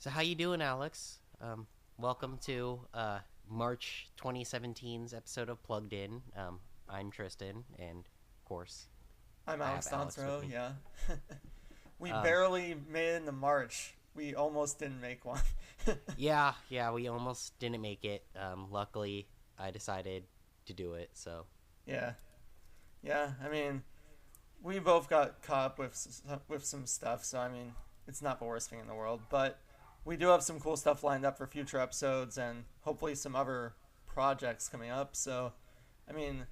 So how you doing, Alex? Welcome to March 2017's episode of Plugged In. I'm Tristan, and of course, I'm I have Alex Alex with Donsero, me. yeah. We Um, barely made it into March. We almost didn't make one. yeah, we almost didn't make it. Luckily, I decided to do it. So Yeah, yeah. We both got caught up with some stuff, so it's not the worst thing in the world. But we do have some cool stuff lined up for future episodes, and hopefully some other projects coming up. So, I mean,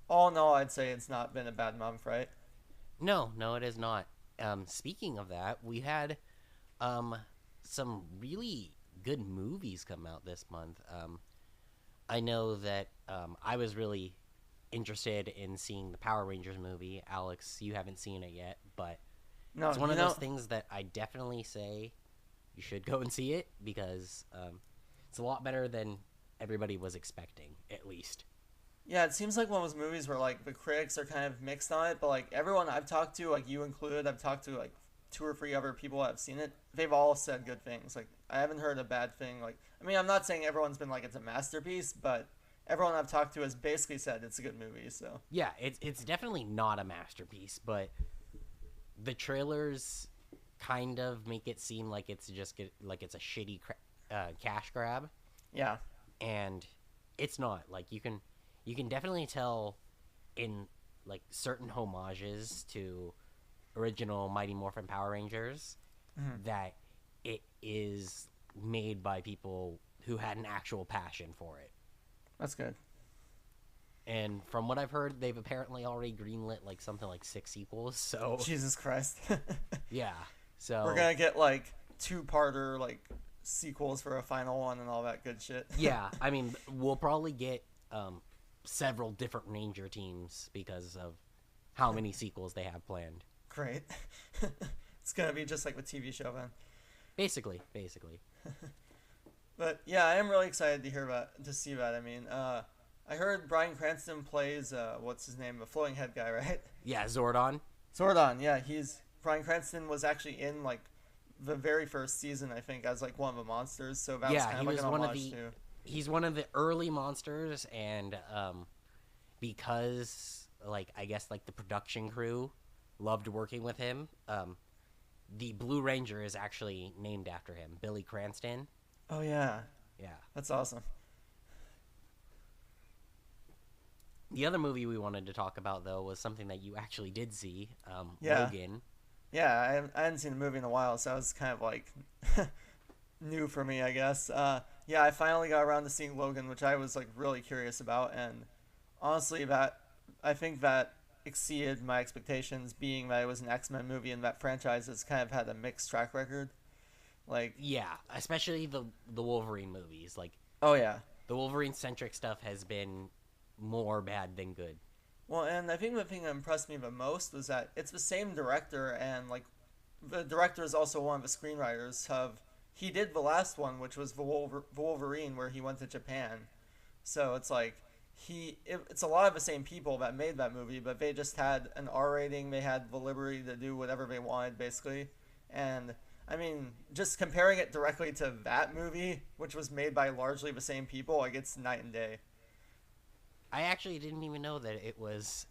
all in all, I'd say it's not been a bad month, right? no, it is not. Speaking of that, we had um, some really good movies come out this month. I know that I was really interested in seeing the Power Rangers movie. Alex, you haven't seen it yet, but No, it's one of those things that I definitely say you should go and see it because it's a lot better than everybody was expecting, at least. yeah, it seems like one of those movies where like the critics are kind of mixed on it, but like everyone I've talked to, like you included, I've talked to like two or three other people that have seen it. They've all said good things. Like I haven't heard a bad thing. I'm not saying everyone's been like it's a masterpiece, but everyone I've talked to has basically said it's a good movie. So Yeah, it's definitely not a masterpiece, but the trailers kind of make it seem like like it's a shitty cash grab, yeah, and it's not. Like you can definitely tell in like certain homages to original Mighty Morphin Power Rangers hmm, that it is made by people who had an actual passion for it. that's good. And from what I've heard, they've apparently already greenlit like something like six sequels. So Jesus Christ, yeah, we're so gonna get like two-parter like sequels for a final one and all that good shit. yeah, I mean we'll probably get several different Ranger teams because of how many sequels they have planned. Great. It's gonna be just like the TV show then. Basically. But yeah, I am really excited to see that. I heard Bryan Cranston plays what's his name, the floating head guy, right? Yeah, Zordon. Zordon. Yeah, he's Bryan Cranston was actually in like the very first season, I think, as like one of the monsters. So that was Yeah, kind he of like was an one of homage the to. he's one of the early monsters, and because like I guess like the production crew loved working with him, the Blue Ranger is actually named after him, Billy Cranston. Oh yeah, Yeah. that's awesome. The other movie we wanted to talk about though was something that you actually did see, Yeah, Logan. yeah. I hadn't seen the movie in a while, so that was kind of like new for me, I guess. Yeah, I finally got around to seeing Logan, which I was like really curious about, and honestly, that I think that exceeded my expectations, being that it was an X Men movie and that franchise has kind of had a mixed track record. Like, Yeah, especially the Wolverine movies. Like oh yeah, the Wolverine centric stuff has been more bad than good. well, and I think the thing that impressed me the most was that it's the same director, and like the director is also one of the screenwriters of. He did the last one, which was the Wolverine, where he went to Japan. So it's like it's a lot of the same people that made that movie, but they just had an R rating. They had the liberty to do whatever they wanted, basically. And just comparing it directly to that movie, which was made by largely the same people, like it's night and day. I actually didn't even know that it was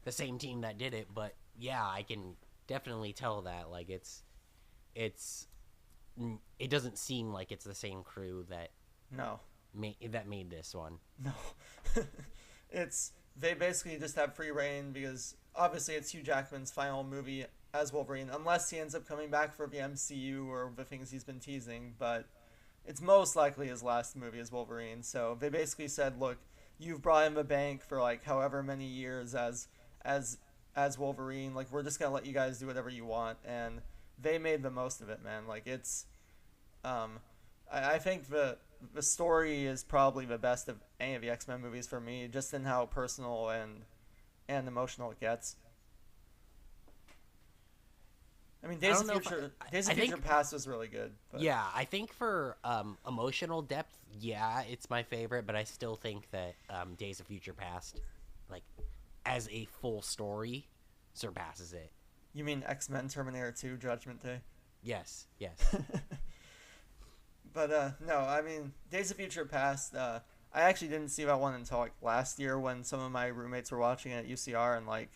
the same team that did it, but yeah, I can definitely tell that. Like it's it doesn't seem like it's the same crew No, that made this one. no, it's they basically just have free reign because obviously it's Hugh Jackman's final movie as Wolverine, unless he ends up coming back for the MCU or the things he's been teasing. But it's most likely his last movie as Wolverine. So they basically said, "Look, you've brought him a bank for like however many years as as Wolverine. Like we're just gonna let you guys do whatever you want." And they made the most of it, man. Like it's, um, I think the story is probably the best of any of the X Men movies for me, just in how personal and emotional it gets. I don't know if Days I of Future think Past was really good, but yeah, I think for emotional depth, yeah, it's my favorite, but I still think that Days of Future Past, like as a full story, surpasses it. you mean X Men Terminator 2 Judgment Day? Yes. But no, I mean, Days of Future Past. I actually didn't see that one until like last year when some of my roommates were watching it at UCR, and like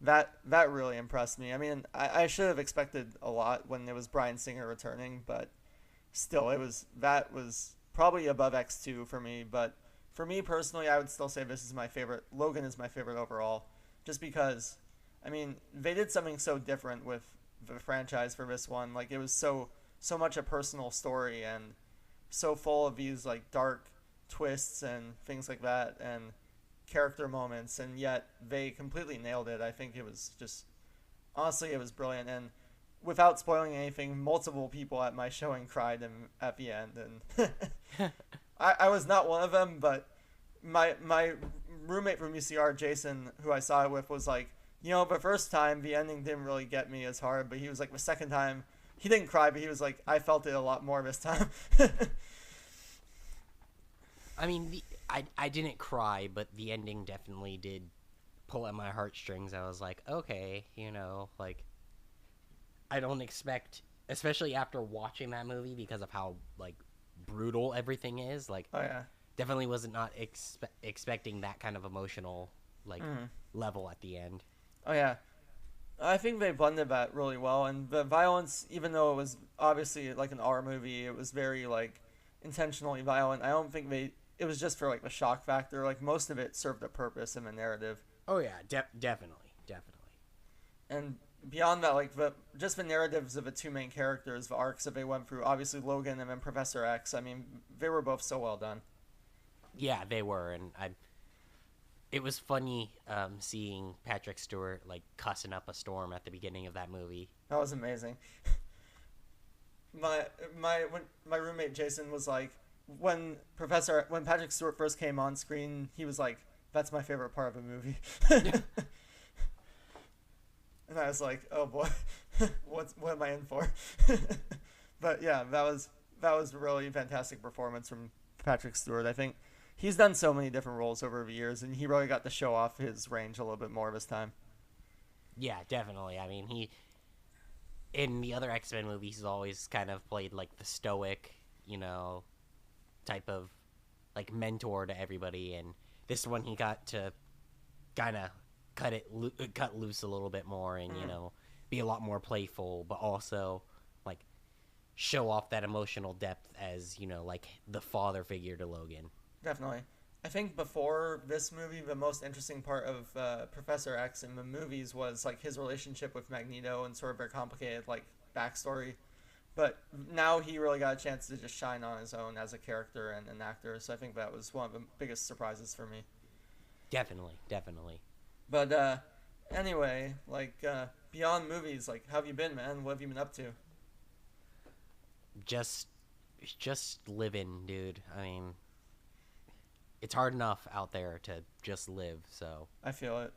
that really impressed me. I mean, I should have expected a lot when it was Bryan Singer returning, but still, that was probably above X2 for me. But for me personally, I would still say this is my favorite. Logan is my favorite overall, just because. I mean, they did something so different with the franchise for this one. Like it was so much a personal story and so full of these like dark twists and things like that and character moments, and yet they completely nailed it. I think it was just honestly it was brilliant, and without spoiling anything, multiple people at my showing cried at the end, and I was not one of them, but my roommate from UCR, Jason, who I saw it with, was like, the first time the ending didn't really get me as hard, but he was like the second time he didn't cry, but he was like, I felt it a lot more this time. I mean, I didn't cry, but the ending definitely did pull at my heartstrings. I was like, okay, like, I don't expect, especially after watching that movie because of how, like, brutal everything is. Like, Oh yeah. definitely wasn't not expecting that kind of emotional, like, level at the end. Oh yeah. I think they blended that really well, and the violence, even though it was obviously like an R movie, it was very like intentionally violent. I don't think it was just for like the shock factor. Like most of it served a purpose in the narrative. Oh yeah, definitely. And beyond that, like just the narratives of the two main characters, the arcs that they went through, obviously Logan and then Professor X. I mean, they were both so well done. Yeah, they were, and it was funny seeing Patrick Stewart like cussing up a storm at the beginning of that movie. That was amazing. When my roommate Jason was like, when Patrick Stewart first came on screen, he was like, "That's my favorite part of the movie." And I was like, "Oh boy, what am I in for?" But yeah, that was a really fantastic performance from Patrick Stewart. I think he's done so many different roles over the years, and he really got to show off his range a little bit more this time. Yeah, definitely. I mean, he in the other X-Men movies, he's always kind of played like the stoic, type of like mentor to everybody, and this one he got to kind of cut loose a little bit more, and be a lot more playful, but also like show off that emotional depth as like the father figure to Logan. Definitely. I think before this movie, the most interesting part of Professor X in the movies was like his relationship with Magneto and sort of their complicated like backstory. But now he really got a chance to just shine on his own as a character and an actor. So I think that was one of the biggest surprises for me. Definitely. But anyway, like beyond movies, like how have you been, man? What have you been up to? Just living, dude. I mean, it's hard enough out there to just live, so I feel it.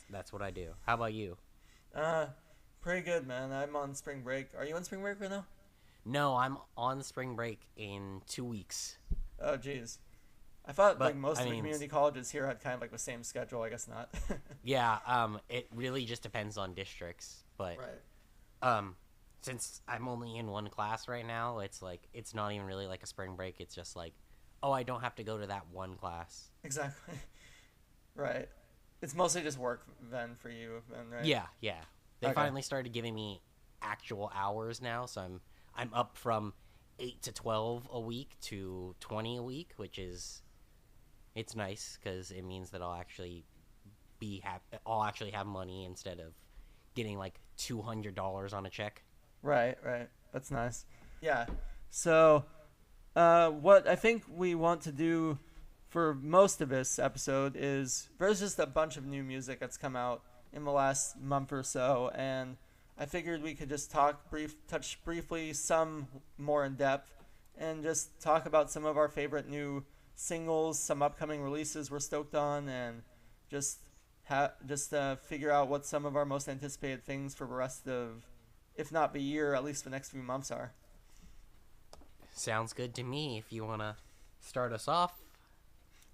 That's what I do. How about you? Pretty good, man. I'm on spring break. Are you on spring break right now? No, I'm on spring break in 2 weeks. Oh, jeez. I thought But, like most I of the mean, community colleges here had kind of like the same schedule. I guess not. Yeah, it really just depends on districts, but Right. since I'm only in one class right now, it's like it's not even really like a spring break. It's just like, oh, I don't have to go to that one class. Exactly. Right. It's mostly just work then for you, then, right? Yeah. They Okay. finally started giving me actual hours now, so I'm up from 8 to 12 a week to 20 a week, which is it's nice because it means that I'll actually have money instead of getting like $200 on a check. Right. That's nice. Yeah. So, what I think we want to do for most of this episode is there's just a bunch of new music that's come out in the last month or so, and I figured we could just touch briefly, some more in depth, and just talk about some of our favorite new singles, some upcoming releases we're stoked on, and just figure out what some of our most anticipated things for the rest of, if not the year, at least the next few months are. Sounds good to me. If you want to start us off.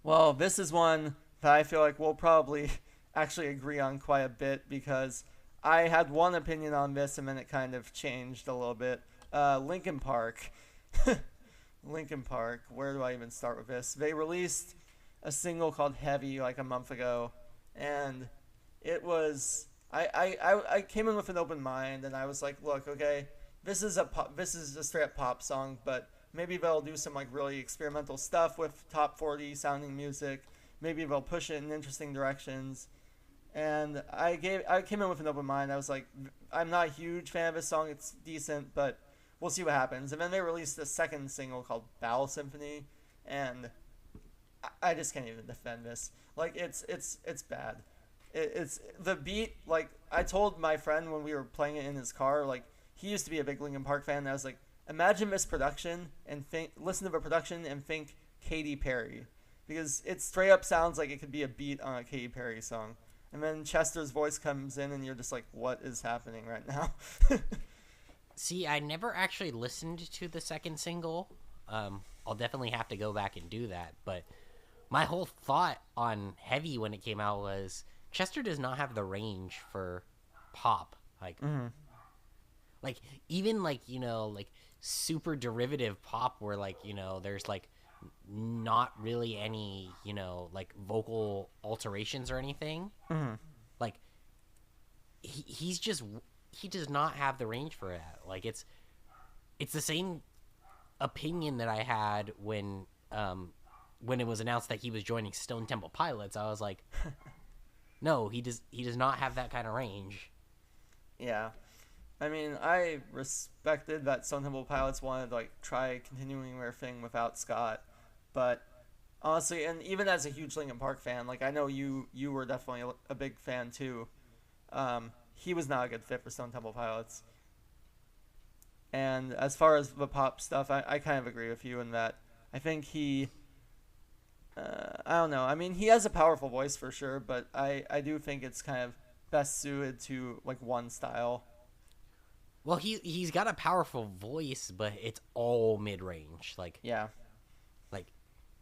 Well, this is one that I feel like we'll probably actually agree on quite a bit, because I had one opinion on this and then it kind of changed a little bit. Linkin Park. Linkin Park. Where do I even start with this? They released a single called Heavy like a month ago, and it was I came in with an open mind, and I was like, look, okay, this is a straight up pop song, but maybe they'll do some like really experimental stuff with top 40 sounding music. Maybe they'll push it in interesting directions. And I came in with an open mind. I was like, I'm not a huge fan of this song. It's decent, but we'll see what happens. And then they released a second single called Battle Symphony, and I just can't even defend this. Like it's bad. It's the beat. Like I told my friend when we were playing it in his car, like he used to be a big Linkin Park fan. And I was like, imagine this production and listen to the production and think Katy Perry, because it straight up sounds like it could be a beat on a Katy Perry song. And then Chester's voice comes in, and you're just like, what is happening right now? See, I never actually listened to the second single. I'll definitely have to go back and do that. But my whole thought on Heavy when it came out was Chester does not have the range for pop. Like even like, like super derivative pop where like, there's like not really any, like vocal alterations or anything. Like he does not have the range for that. Like it's the same opinion that I had when it was announced that he was joining Stone Temple Pilots. I was like, no, he does not have that kind of range. Yeah. I mean, I respected that Stone Temple Pilots wanted to like try continuing their thing without Scott, but honestly, and even as a huge Linkin Park fan, like I know you were definitely a big fan too. He was not a good fit for Stone Temple Pilots. And as far as the pop stuff, I kind of agree with you in that. I think I don't know. I mean, he has a powerful voice for sure, but I do think it's kind of best suited to like one style. Well, he's got a powerful voice, but it's all mid range. Like yeah, like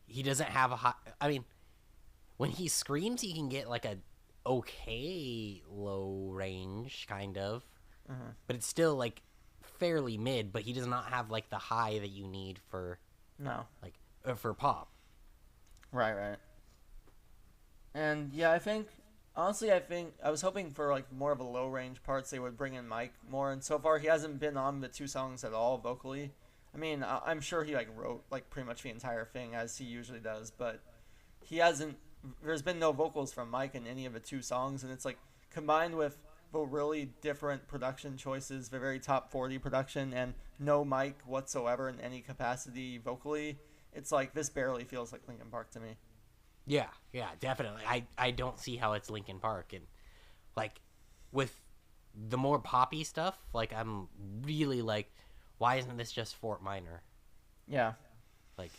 he doesn't have a high. I mean, when he screams, he can get like a okay low range kind of, but it's still like fairly mid. But he does not have like the high that you need for for pop. Right. And yeah, I think I was hoping for like more of a low range parts. They would bring in Mike more, and so far he hasn't been on the two songs at all vocally. I mean, I'm sure he like wrote like pretty much the entire thing as he usually does, but he hasn't. There's been no vocals from Mike in any of the two songs, and it's like combined with the really different production choices, the very top 40 production, and no Mike whatsoever in any capacity vocally. It's like this barely feels like Linkin Park to me. Yeah, definitely. I don't see how it's Linkin Park. And like with the more poppy stuff, like I'm really like, why isn't this just Fort Minor? Yeah. Like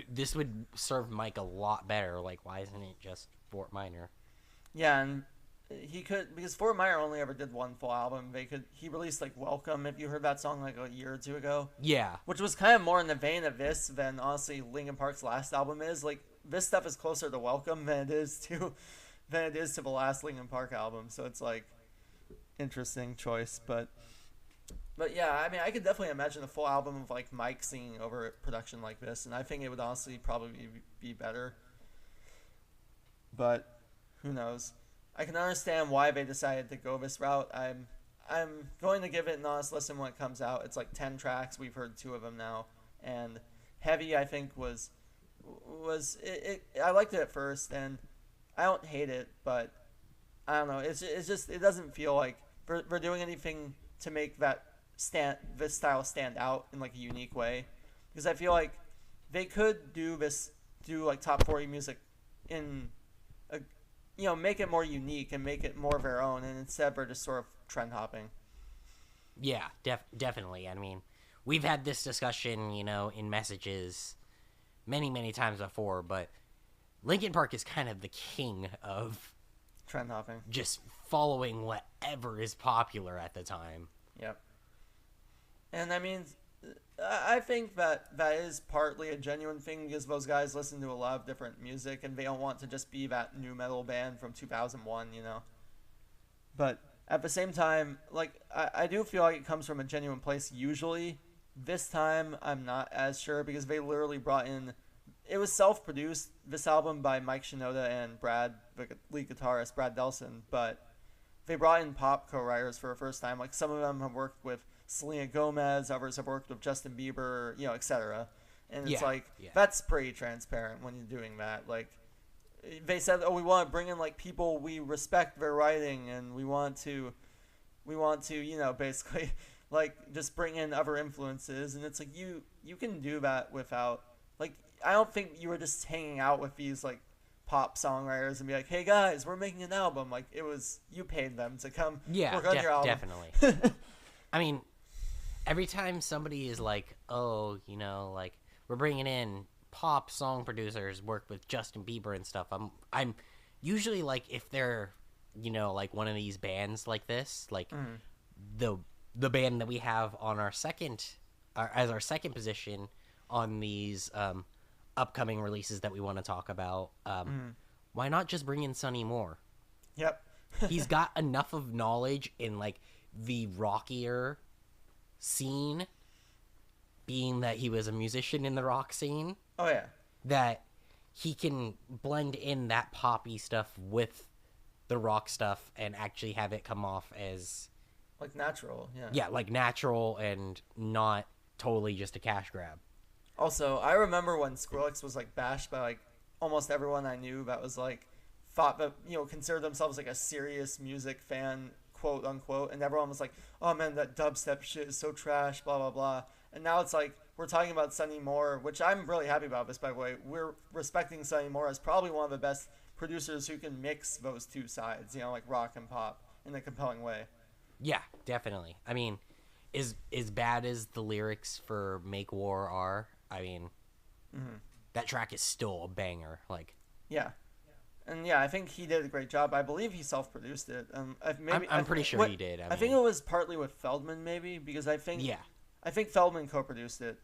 this would serve Mike a lot better. Like why isn't it just Fort Minor? Yeah, and he could, because Fort Minor only ever did one full album. He released like Welcome, if you heard that song like a year or two ago. Yeah. Which was kind of more in the vein of this than honestly Linkin Park's last album is. Like this stuff is closer to Welcome than it is to the last Linkin Park album. So it's like interesting choice, but yeah, I mean I could definitely imagine a full album of like Mike singing over production like this, and I think it would honestly probably be better. But who knows? I can understand why they decided to go this route. I'm going to give it an honest listen when it comes out. It's like 10 tracks. We've heard 2 of them now, and Heavy I think was I liked it at first, and I don't hate it, but I don't know. It's just it doesn't feel like we're doing anything to make this style stand out in like a unique way, because I feel like they could do like top 40 music in make it more unique and make it more of their own, and instead we're just sort of trend hopping. Yeah, definitely. I mean, we've had this discussion, in messages many times before, but Linkin Park is kind of the king of trend hopping, just following whatever is popular at the time. Yep. And I mean, I think that is partly a genuine thing, because those guys listen to a lot of different music and they don't want to just be that new metal band from 2001, But at the same time, like I do feel like it comes from a genuine place usually, This time, I'm not as sure because they literally brought in. It was self-produced, this album by Mike Shinoda and Brad, the lead guitarist, Brad Delson, but they brought in pop co-writers for the first time. Like, some of them have worked with Selena Gomez, others have worked with Justin Bieber, etc. And it's Yeah, like, yeah, that's pretty transparent when you're doing that. Like, they said, oh, we want to bring in, like, people we respect their writing, and we want to, basically, like, just bring in other influences. And it's like, you can do that without, like, I don't think you were just hanging out with these, like, pop songwriters and be like, hey guys, we're making an album. Like, it was, you paid them to come yeah. work on your album. Definitely. I mean, every time somebody is like, oh, like we're bringing in pop song producers, work with Justin Bieber and stuff. I'm usually like, if they're, like one of these bands like this, like the band that we have on our second, as our second position on these upcoming releases that we want to talk about. Why not just bring in Sonny Moore? Yep. He's got enough of knowledge in like the rockier scene, being that he was a musician in the rock scene, Oh yeah. that he can blend in that poppy stuff with the rock stuff and actually have it come off as, Like, natural. Yeah. yeah, like natural and not totally just a cash grab. Also, I remember when Skrillex was, like, bashed by, like, almost everyone I knew that was, like, thought that, considered themselves, like, a serious music fan, quote unquote, and everyone was like, oh man, that dubstep shit is so trash, blah blah blah. And now it's like, we're talking about Sonny Moore, which I'm really happy about this, by the way. We're respecting Sonny Moore as probably one of the best producers who can mix those two sides, like rock and pop, in a compelling way. Yeah, definitely. I mean, as bad as the lyrics for Make War are, I mean, that track is still a banger. Like, Yeah. And yeah, I think he did a great job. I believe he self-produced it. I'm pretty sure he did. I think it was partly with Feldman, maybe, because I think Feldman co-produced it,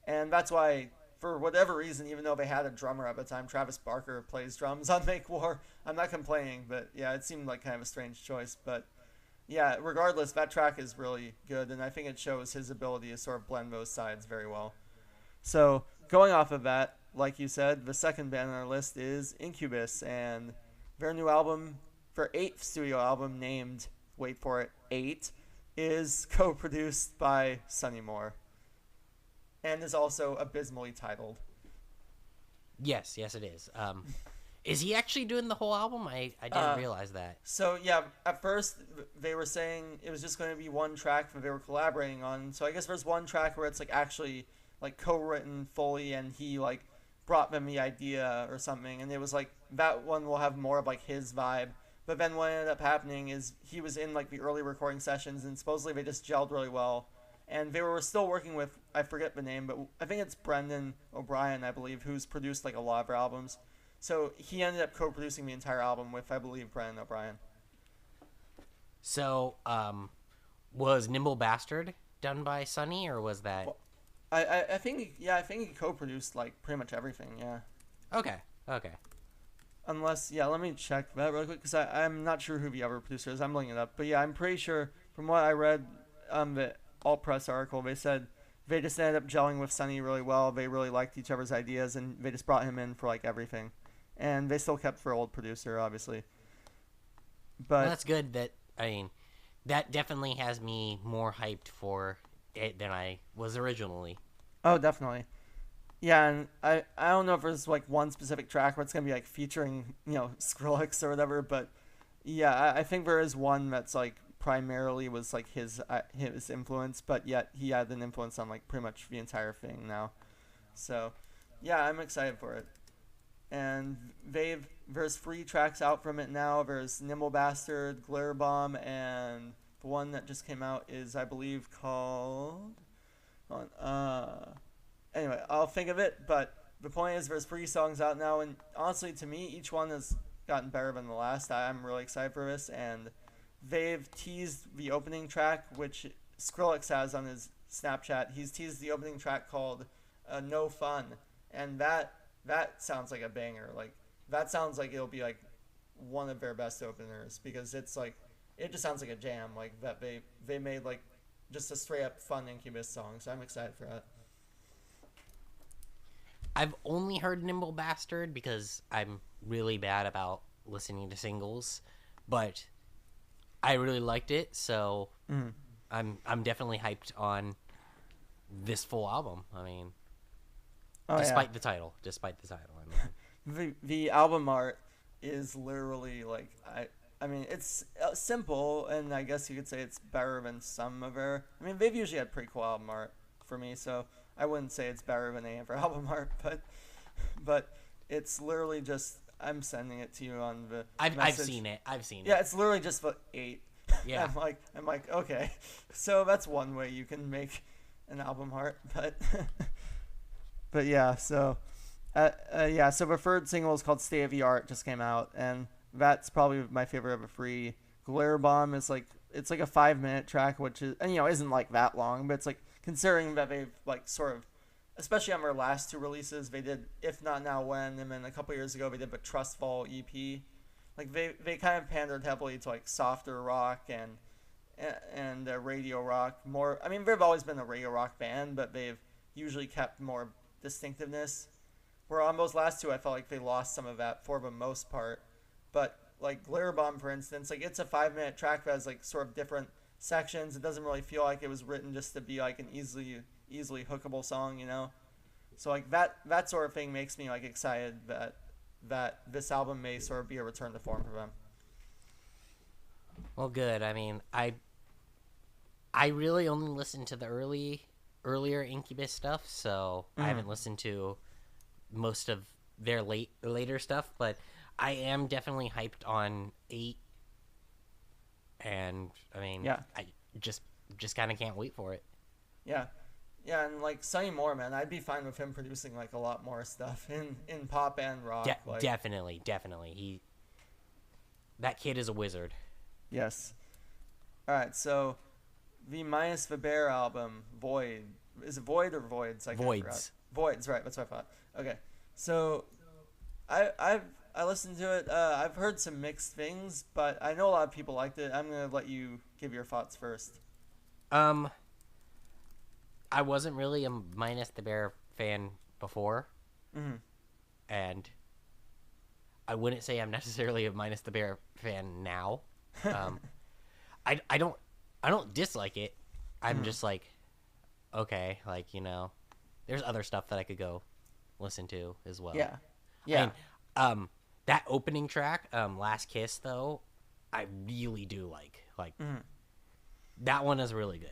and that's why, for whatever reason, even though they had a drummer at the time, Travis Barker plays drums on Make War. I'm not complaining, but yeah, it seemed like kind of a strange choice. But yeah, regardless, that track is really good, and I think it shows his ability to sort of blend those sides very well. So going off of that, like you said, the second band on our list is Incubus, and their new album, their eighth studio album, named, wait for it, 8, is co-produced by Sonny Moore, and is also abysmally titled. Yes, it is. Is he actually doing the whole album? I didn't realize that. So yeah, at first they were saying it was just going to be one track that they were collaborating on. So I guess there's one track where it's like actually like co-written fully, and he like brought them the idea or something, and it was like that one will have more of like his vibe. But then what ended up happening is he was in like the early recording sessions, and supposedly they just gelled really well, and they were still working with, I forget the name, but I think it's Brendan O'Brien, I believe, who's produced like a lot of their albums. So he ended up co-producing the entire album with, I believe, Brendan O'Brien. So was Nimble Bastard done by Sonny, or was that? Well, I think he co-produced like pretty much everything. Yeah. Okay. Unless, let me check that really quick, because I'm not sure who the other producer is. I'm looking it up. But yeah, I'm pretty sure, from what I read the Alt Press article, they said they just ended up gelling with Sonny really well. They really liked each other's ideas, and they just brought him in for like everything. And they still kept their old producer, obviously. But well, that's good. That definitely has me more hyped for it than I was originally. Oh, definitely. Yeah, and I don't know if there's like one specific track where it's gonna be like featuring Skrillex or whatever, but yeah, I think there is one that's like primarily was like his influence, but yet he had an influence on like pretty much the entire thing now. So yeah, I'm excited for it. And there's 3 tracks out from it now. There's Nimble Bastard, Glare Bomb, and the one that just came out is, I believe, called anyway, I'll think of it, but the point is there's 3 songs out now, and honestly, to me, each one has gotten better than the last. I'm really excited for this, and they've teased the opening track, which Skrillex has on his Snapchat. He's teased the opening track called No Fun, and that sounds like a banger. Like, that sounds like it'll be like one of their best openers, because it's like, it just sounds like a jam, like that they made like just a straight up fun Incubus song. So I'm excited for that. I've only heard Nimble Bastard because I'm really bad about listening to singles, but I really liked it, so Mm. I'm definitely hyped on this full album. I mean, Oh yeah, despite the title, I mean, the album art is literally like I mean it's simple, and I guess you could say it's better than some of their. I mean they've usually had pretty cool album art for me, so I wouldn't say it's better than any of their album art, but it's literally just I'm sending it to you on the I've message. seen it. I've seen Yeah, it. it's literally just the 8. Yeah. I'm like okay, so that's one way you can make an album art, but yeah, so. Yeah, so the third single is called State of the Art, just came out, and that's probably my favorite of the three. Glare Bomb is like, it's like a 5 minute track, which is, and isn't like that long, but it's like, considering that they've like sort of, especially on their last two releases, they did If Not Now When, and then a couple years ago they did the Trust Fall EP. Like they kind of pandered heavily to like softer rock and radio rock more. I mean, they've always been a radio rock band, but they've usually kept more distinctiveness. Where on those last two, I felt like they lost some of that for the most part. But like Glare Bomb, for instance, like it's a 5 minute track that has like sort of different sections. It doesn't really feel like it was written just to be like an easily hookable song, So like that sort of thing makes me like excited that this album may sort of be a return to form for them. Well, good. I mean, I really only listened to the earlier Incubus stuff, so I haven't listened to most of their later stuff, but I am definitely hyped on 8, and I mean, Yeah. I just kind of can't wait for it. Yeah. Yeah, and like Sonny Moore, man, I'd be fine with him producing like a lot more stuff in pop and rock. Definitely, that kid is a wizard. Yes. All right, so the Minus the Bear album, Void. Is it Void or Voids? Voids. Voids, right? That's what I thought. Okay, so I listened to it. I've heard some mixed things, but I know a lot of people liked it. I'm gonna let you give your thoughts first. I wasn't really a Minus the Bear fan before, and I wouldn't say I'm necessarily a Minus the Bear fan now. I don't dislike it. I'm just like, okay, like there's other stuff that I could go listen to as well. Yeah. I mean, that opening track, Last Kiss, though, I really do like. Like, that one is really good.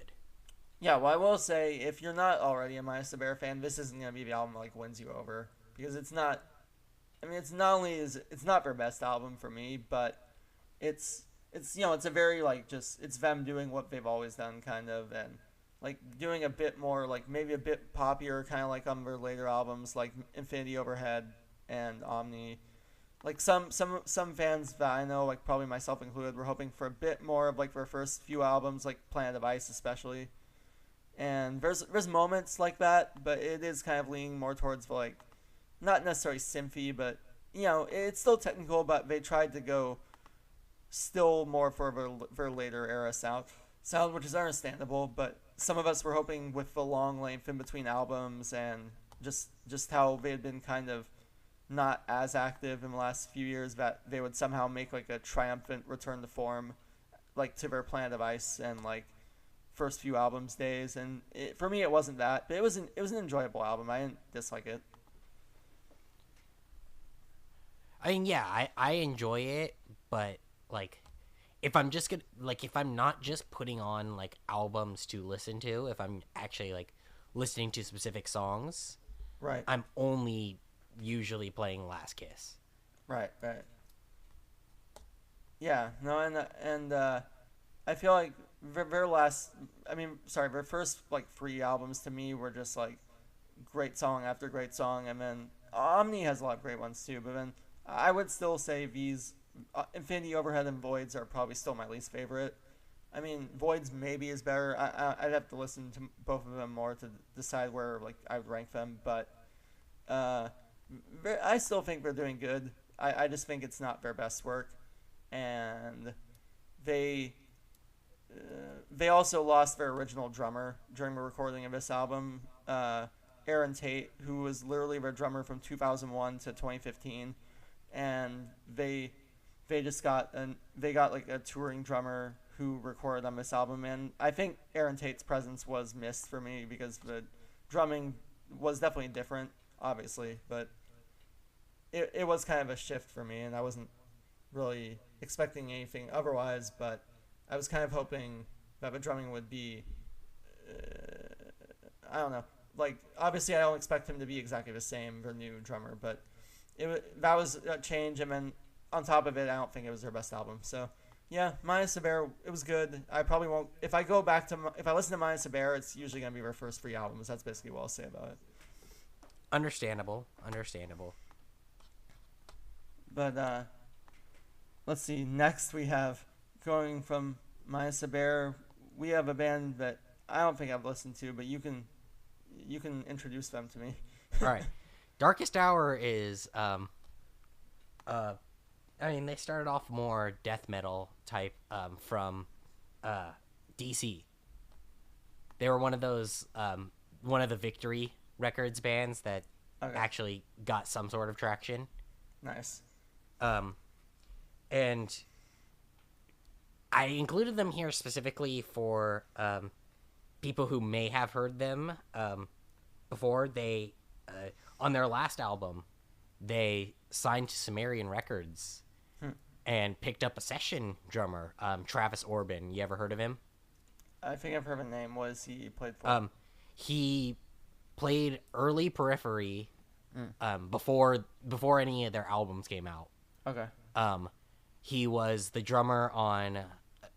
Yeah, well, I will say, if you're not already a Minus the Bear fan, this isn't going to be the album that like wins you over. Because it's not, I mean, it's not only, it's not their best album for me, but it's it's a very like just it's them doing what they've always done kind of, and like doing a bit more like maybe a bit poppier kind of like on their later albums like Infinity Overhead and Omni. Like some fans that I know, like probably myself included, were hoping for a bit more of like their first few albums, like Planet of Ice especially. And there's moments like that, but it is kind of leaning more towards the, like, not necessarily synthy, but it's still technical, but they tried to go still more for their later era sound, which is understandable. But some of us were hoping with the long length in between albums and just how they had been kind of not as active in the last few years, that they would somehow make like a triumphant return to form, like to their Planet of Ice and like first few albums days. And for me, it wasn't that, but it was an enjoyable album. I didn't dislike it. I mean, yeah, I enjoy it, but like, if I'm not just putting on like albums to listen to, if I'm actually like listening to specific songs, Right. I'm only usually playing Last Kiss. Right. Yeah. No. And I feel like their first like 3 albums to me were just like great song after great song, and then Omni has a lot of great ones too. But then I would still say these Infinity Overhead and Voids are probably still my least favorite. I mean, Voids maybe is better. I'd have to listen to both of them more to decide where like I would rank them, but I still think they're doing good. I just think it's not their best work, and they they also lost their original drummer during the recording of this album, Aaron Tate, who was literally their drummer from 2001 to 2015, and they just got like a touring drummer who recorded on this album, and I think Aaron Tate's presence was missed for me because the drumming was definitely different, obviously, but it was kind of a shift for me, and I wasn't really expecting anything otherwise, but I was kind of hoping that the drumming would be, I don't know, like obviously I don't expect him to be exactly the same, the new drummer, but that was a change, and then on top of it, I don't think it was their best album. So, yeah, Minus the Bear, it was good. I probably won't. If I listen to Minus the Bear, it's usually gonna be their first 3 albums. That's basically what I'll say about it. Understandable. But let's see. Next, we have going from Minus the Bear. We have a band that I don't think I've listened to, but you can introduce them to me. All right, Darkest Hour is I mean, they started off more death metal type from DC. They were one of those, one of the Victory Records bands that actually got some sort of traction. Nice. And I included them here specifically for people who may have heard them before. They, on their last album, they signed to Sumerian Records and picked up a session drummer, Travis Orban. You ever heard of him? I think I've heard the name. What has he played for? He played early Periphery before any of their albums came out. Okay. He was the drummer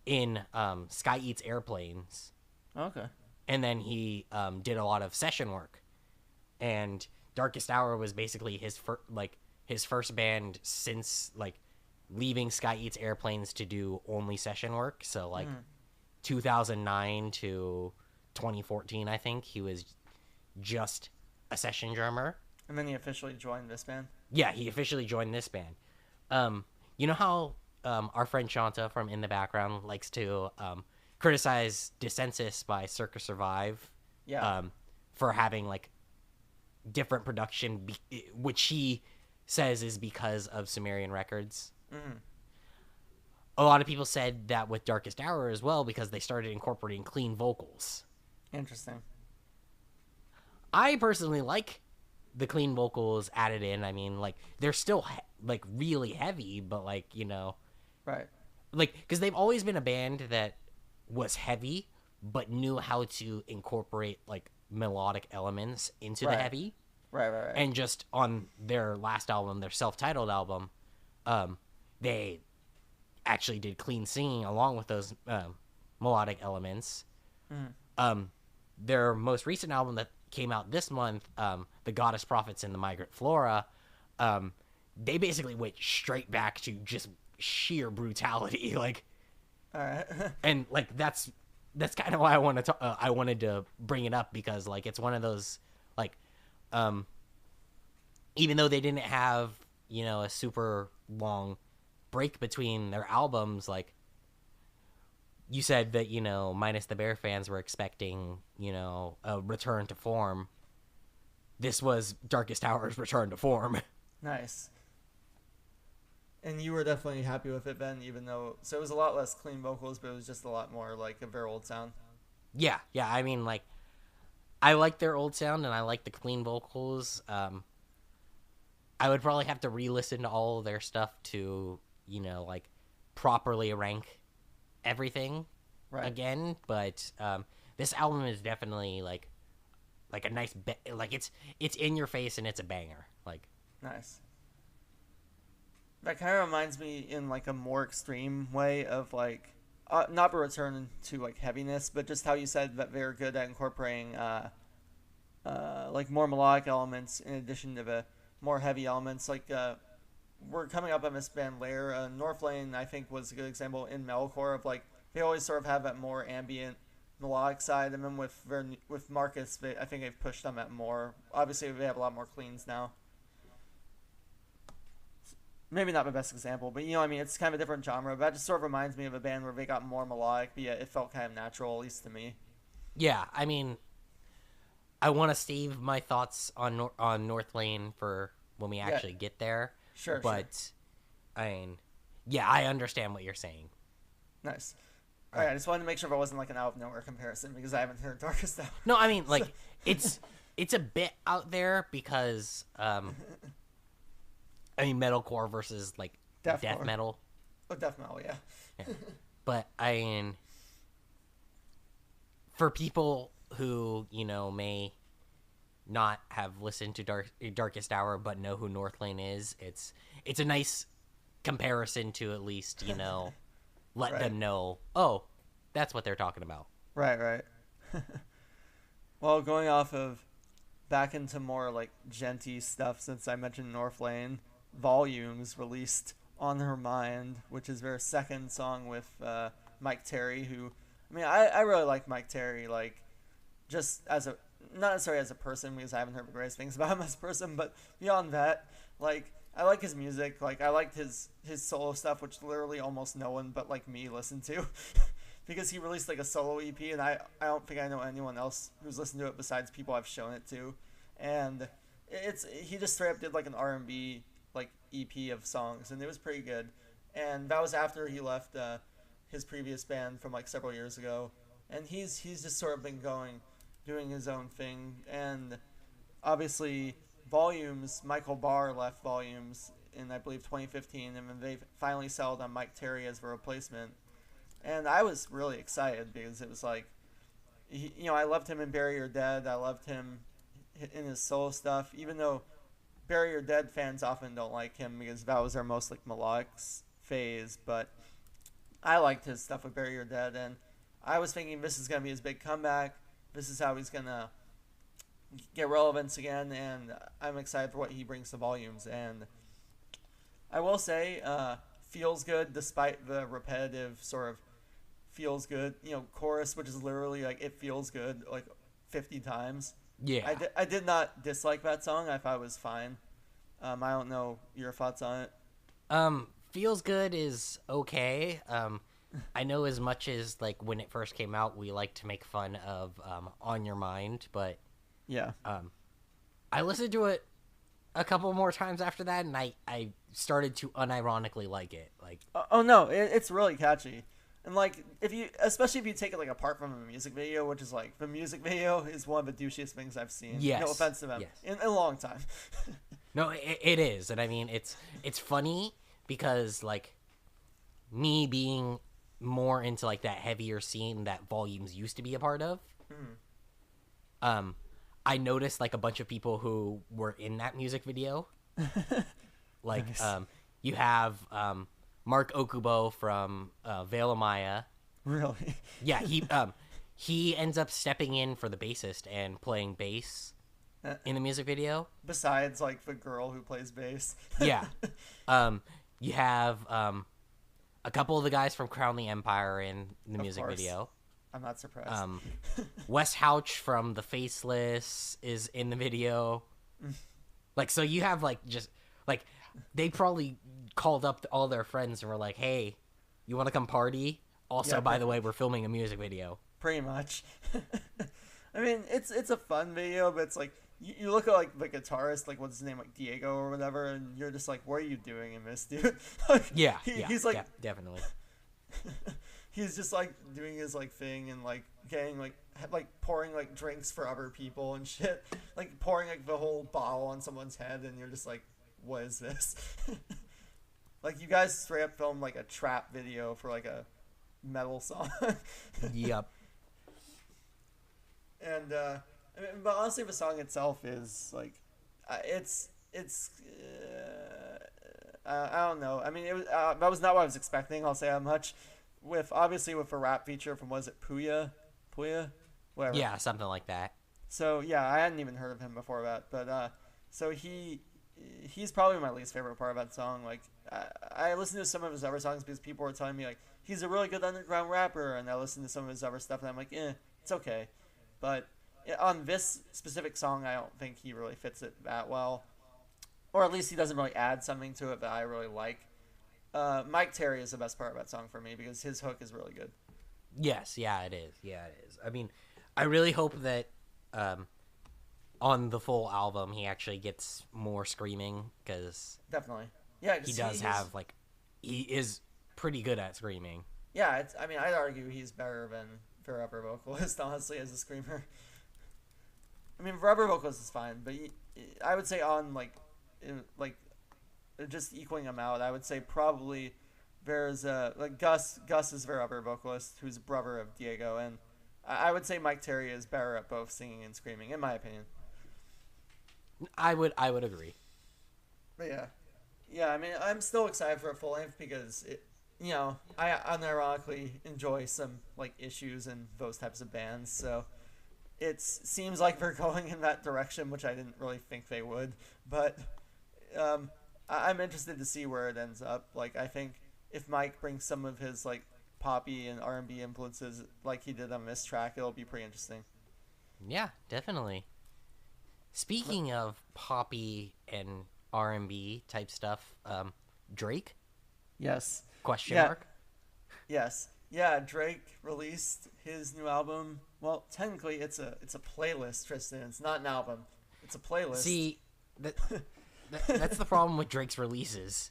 in Sky Eats Airplanes. Okay. And then he did a lot of session work. And Darkest Hour was basically his first band since like leaving Sky Eats Airplanes to do only session work. So like 2009 to 2014, I think he was just a session drummer. And then he officially joined this band? Yeah, he officially joined this band. You know how our friend Shanta from In the Background likes to criticize Dissensus by Circa Survive? Yeah. For having like different production, which he says is because of Sumerian Records. A lot of people said that with Darkest Hour as well because they started incorporating clean vocals. Interesting. I personally like the clean vocals added in. I mean, like, they're still like really heavy, but like, you know, right, like, because they've always been a band that was heavy but knew how to incorporate like melodic elements into the heavy. Right. And just on their last album, their self-titled album, they actually did clean singing along with those melodic elements. Their most recent album that came out this month, The Goddess Prophets and the Migrant Flora, they basically went straight back to just sheer brutality. Like, all right. And like that's kind of why I wanted to bring it up, because like it's one of those like even though they didn't have, you know, a super long break between their albums, like you said that, you know, Minus the Bear fans were expecting, you know, a return to form. This was Darkest Hour's return to form. Nice. And you were definitely happy with it then, even though... So it was a lot less clean vocals, but it was just a lot more like a very old sound. Yeah. I mean, like, I like their old sound and I like the clean vocals. I would probably have to re-listen to all of their stuff to, you know, like, properly rank everything again. But this album is definitely, like a nice... like, it's in your face and it's a banger. Like... Nice. That kind of reminds me in like a more extreme way of like not a return to like heaviness, but just how you said that they're good at incorporating like more melodic elements in addition to the more heavy elements. Like we're coming up on this band Lair. North Lane, I think, was a good example in metalcore of like they always sort of have that more ambient melodic side, and then with Marcus, I think they've pushed on that more. Obviously, they have a lot more cleans now. maybe not my best example, but you know what I mean. It's kind of a different genre. But that just sort of reminds me of a band where they got more melodic, but yet it felt kind of natural, at least to me. Yeah, I mean, I want to save my thoughts on on North Lane for when we Yeah, actually get there. sure. But I mean, yeah, I understand what you're saying. Nice. All All right, right. I just wanted to make sure it wasn't like an out of nowhere comparison because I haven't heard Darkest Hour. No, I mean So, like it's it's a bit out there because I mean metalcore versus like death deathcore. metal. Oh, death metal, yeah. Yeah. But I mean, for people who may not have listened to Darkest Hour but know who North Lane is, it's a nice comparison to at least let Right. them know. Oh, that's what they're talking about. Right. Well, going off of back into more like genty stuff, since I mentioned North Lane, Volumes released On Her Mind, which is their second song with Mike Terry, who, I mean, I really like Mike Terry, like, just as a, not necessarily as a person, because I haven't heard the greatest things about him as a person, but beyond that, like, I like his music, like, I liked his solo stuff, which literally almost no one but, like, me listened to. Because he released like a solo EP, and I don't think I know anyone else who's listened to it besides people I've shown it to, and it's he just straight up did like an R&B like EP of songs, and it was pretty good, and that was after he left his previous band from like several years ago, and he's just sort of been doing his own thing, and obviously Volumes, Michael Barr left Volumes in I believe 2015, and then they finally settled on Mike Terry as the replacement, and I was really excited because it was like, I loved him in Bury Your Dead. I loved him in his solo stuff, even though Bury Your Dead fans often don't like him because that was their most like melodic phase. But I liked his stuff with Bury Your Dead, and I was thinking this is gonna be his big comeback. This is how he's gonna get relevance again, and I'm excited for what he brings to Volumes. And I will say, feels good despite the repetitive sort of feels good, chorus, which is literally like it feels good like 50 times. Yeah. I did not dislike that song. I thought it was fine. I don't know your thoughts on it. Feels Good is okay. I know as much as like when it first came out, we like to make fun of On Your Mind, but Yeah. I listened to it a couple more times after that, and I started to unironically like it. Like, Oh no, it's really catchy. And like especially if you take it like apart from the music video, which is like the music video is one of the douchiest things I've seen. yes, No offense to them. yes, In a long time. no, it is, and I mean it's funny because like me being more into like that heavier scene that Volumes used to be a part of. Um, I noticed like a bunch of people who were in that music video. Like, Nice. You have Mark Okubo from Veil of Maya. Really. Yeah, he ends up stepping in for the bassist and playing bass in the music video. Besides like the girl who plays bass. Yeah. You have a couple of the guys from Crown the Empire in the Of music course. video. I'm not surprised. Wes Houch from The Faceless is in the video. Like, so you have like just like they probably called up all their friends and were like, "Hey, you want to come party? Also, Yeah, by the way, we're filming a music video." Pretty much. I mean, it's a fun video, but it's like you look at like the guitarist, like what's his name, like Diego or whatever, and you're just like, what are you doing in this, dude? Like, Yeah, he's like, definitely. he's just like doing his like thing and like getting like pouring like drinks for other people and shit, like pouring like the whole bottle on someone's head, and you're just like, what is this? Like you guys straight up filmed like a trap video for like a metal song. Yep. And I mean, but honestly, the song itself is like, I don't know. I mean, it was that was not what I was expecting. I'll say that much. With obviously with a rap feature from was it Puya, whatever. Yeah, something like that. So yeah, I hadn't even heard of him before that, but so he's probably my least favorite part of that song. Like I listened to some of his other songs because people were telling me like he's a really good underground rapper, and I listened to some of his other stuff and I'm like, it's okay, but on this specific song, I don't think he really fits it that well. or at least he doesn't really add something to it that I really like. Mike Terry is the best part of that song for me because his hook is really good. Yes, yeah, it is. Yeah, it is. I mean, I really hope that on the full album he actually gets more screaming because Definitely, yeah, he does have like he is pretty good at screaming. Yeah, I mean, I'd argue he's better than for upper vocalist, honestly, as a screamer. I mean, for upper vocalist is fine, but I would say on like just equaling them out, I would say probably there's like Gus is their upper vocalist, who's brother of Diego, and I would say Mike Terry is better at both singing and screaming, in my opinion. I would agree. But yeah. I mean, I'm still excited for a full length because I unironically enjoy some like issues and those types of bands, so it seems like they're going in that direction, which I didn't really think they would. But I'm interested to see where it ends up. Like, I think if Mike brings some of his like poppy and R&B influences like he did on this track, it'll be pretty interesting. Yeah, definitely. Speaking of poppy and R&B type stuff, Drake? Yes. Question Yeah. mark? Yes. Yeah, Drake released his new album. Well, technically it's a playlist, Tristan. It's not an album. It's a playlist. See, that's the problem with Drake's releases.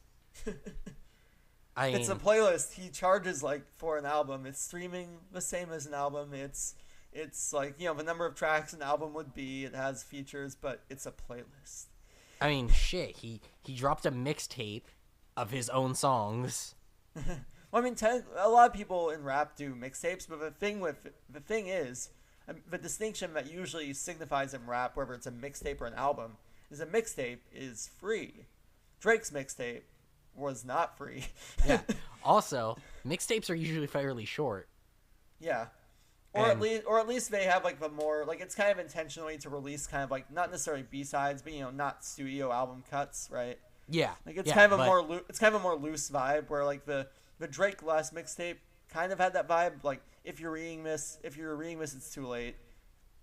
It's a playlist. He charges like for an album. It's streaming the same as an album. It's like, the number of tracks an album would be. It has features, but it's a playlist. I mean, shit. He dropped a mixtape of his own songs. Well, I mean, a lot of people in rap do mixtapes, but the thing is, the distinction that usually signifies in rap, whether it's a mixtape or an album, is a mixtape is free. Drake's mixtape was not free. Yeah. Also, mixtapes are usually fairly short. Yeah. Or at least they have like the more like it's kind of intentionally to release kind of like not necessarily B-sides, but not studio album cuts, right? Yeah. Like it's kind of a more loose vibe where like the Drake last mixtape kind of had that vibe. Like if you're reading this, it's too late,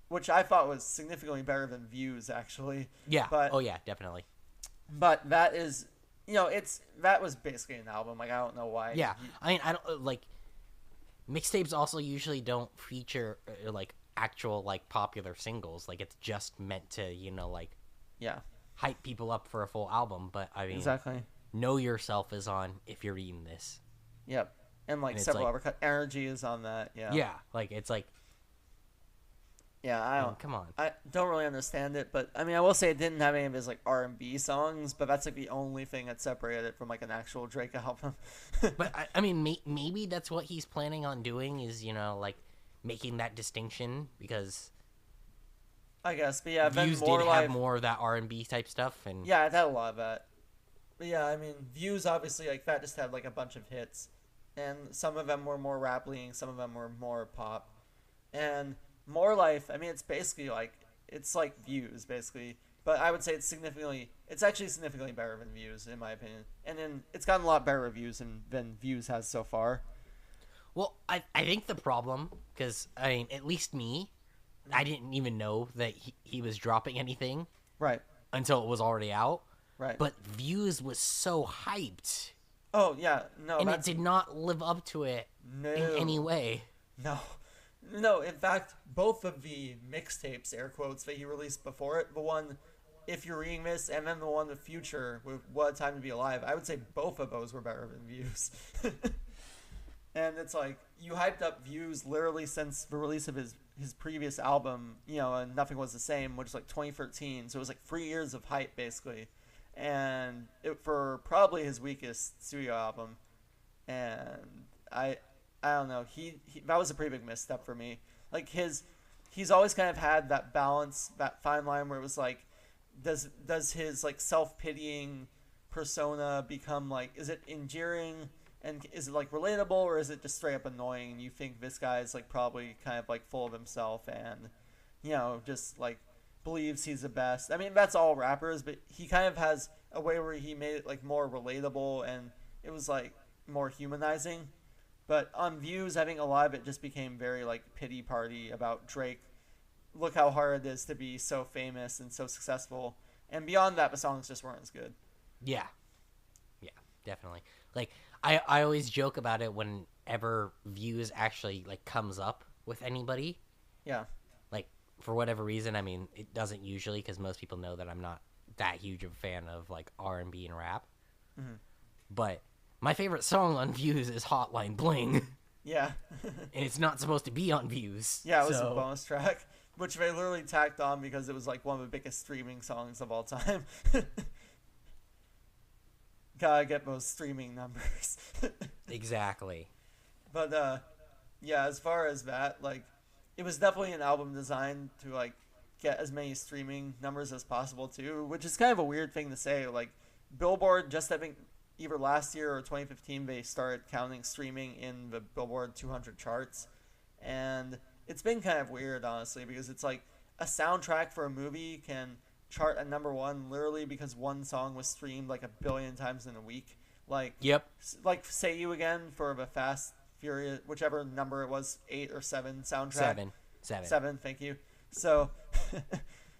which I thought was significantly better than Views actually. Yeah. But, oh yeah, definitely. But that is, that was basically an album. Like I don't know why. Yeah. I mean, I don't like mixtapes. Also, usually don't feature like actual like popular singles. Like it's just meant to like hype people up for a full album. But I mean, exactly. Know Yourself is on If You're Reading This. Yep. And like several other Energy is on that. Yeah. Yeah. Like it's like. Yeah, I don't. Come on. I don't really understand it, but I mean, I will say it didn't have any of his like R&B songs, but that's like the only thing that separated it from like an actual Drake album. But I mean, maybe that's what he's planning on doing is like making that distinction because. I guess, but yeah, Views did have more of that R&B type stuff, and yeah, it had a lot of that. But yeah, I mean, Views obviously like that just had like a bunch of hits, and some of them were more rap-leaning, some of them were more pop, and More Life. I mean, it's basically like Views basically, but I would say it's actually significantly better than Views in my opinion, and then it's gotten a lot better reviews than Views has so far. Well, I think the problem because I mean, at least me. I didn't even know that he was dropping anything. Right. Until it was already out. Right. But Views was so hyped. Oh, yeah. No, and it did not live up to it in any way. No, in fact, both of the mixtapes, air quotes, that he released before it, the one, If You're Reading This, and then the one, The Future, with What a Time to Be Alive, I would say both of those were better than Views. And it's like, you hyped up Views literally since the release of his previous album, and Nothing Was the Same, which was like 2013. So it was like 3 years of hype, basically. And for probably his weakest studio album. And I don't know. He that was a pretty big misstep for me. Like he's always kind of had that balance, that fine line where it was like, does his like self-pitying persona become like, is it endearing? And is it like relatable, or is it just straight up annoying? And you think this guy is like probably kind of like full of himself and, just like believes he's the best. I mean, that's all rappers, but he kind of has a way where he made it like more relatable and it was like more humanizing. But on Views, I think a lot of it just became very like pity party about Drake. Look how hard it is to be so famous and so successful. And beyond that, the songs just weren't as good. Yeah, yeah, definitely. Like I always joke about it whenever Views actually like comes up with anybody. Yeah. Like for whatever reason, I mean, it doesn't usually because most people know that I'm not that huge of a fan of like R&B and rap. Mm-hmm. But my favorite song on Views is Hotline Bling. Yeah. And it's not supposed to be on Views. Yeah, it was a bonus track, which they literally tacked on because it was like one of the biggest streaming songs of all time. Gotta get those streaming numbers. Exactly. But yeah, as far as that, like, it was definitely an album designed to like get as many streaming numbers as possible too, which is kind of a weird thing to say. Like, Billboard, just I think either last year or 2015, they started counting streaming in the Billboard 200 charts, and it's been kind of weird, honestly, because it's like a soundtrack for a movie can chart at number one literally because one song was streamed like a billion times in a week. Like, Yep. like Say You Again for the Fast Furious, whichever number it was, 8 or 7 soundtrack. Seven. Thank you. So,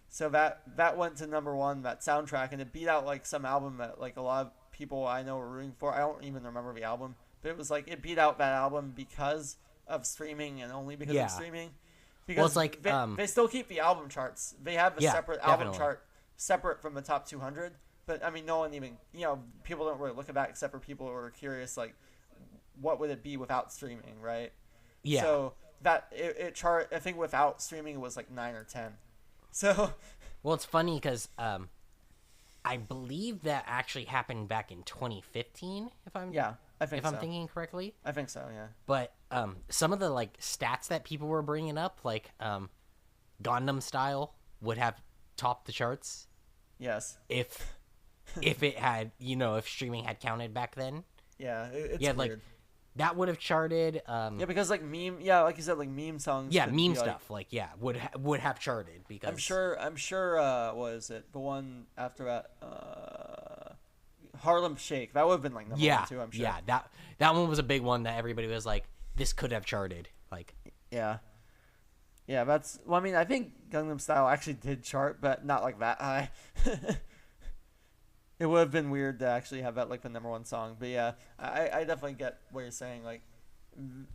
so that went to number one, that soundtrack, and it beat out like some album that like a lot of people I know were rooting for. I don't even remember the album, but it was like it beat out that album because of streaming and only because of streaming. Because it's like they still keep the album charts. They have a separate album chart separate from the top 200. But I mean, no one even, people don't really look at that except for people who are curious, like, what would it be without streaming, right? Yeah. So that it chart, I think without streaming it was like 9 or 10. So. Well, it's funny because I believe that actually happened back in 2015. I think I'm thinking correctly. I think so, yeah. But some of the like stats that people were bringing up, like Gangnam Style, would have topped the charts. Yes. If it had, if streaming had counted back then. Yeah, it's weird. Like that would have charted. Yeah, because like like you said, like meme songs. Yeah, meme stuff. Like would have charted because I'm sure. What is it? The one after that, Harlem Shake. That would have been like number one too. I'm sure. Yeah, that one was a big one that everybody was like, this could have charted. Like. Yeah. Yeah, that's. Well, I mean, I think Gangnam Style actually did chart, but not like that high. It would have been weird to actually have that like the number one song, but yeah, I definitely get what you're saying. Like,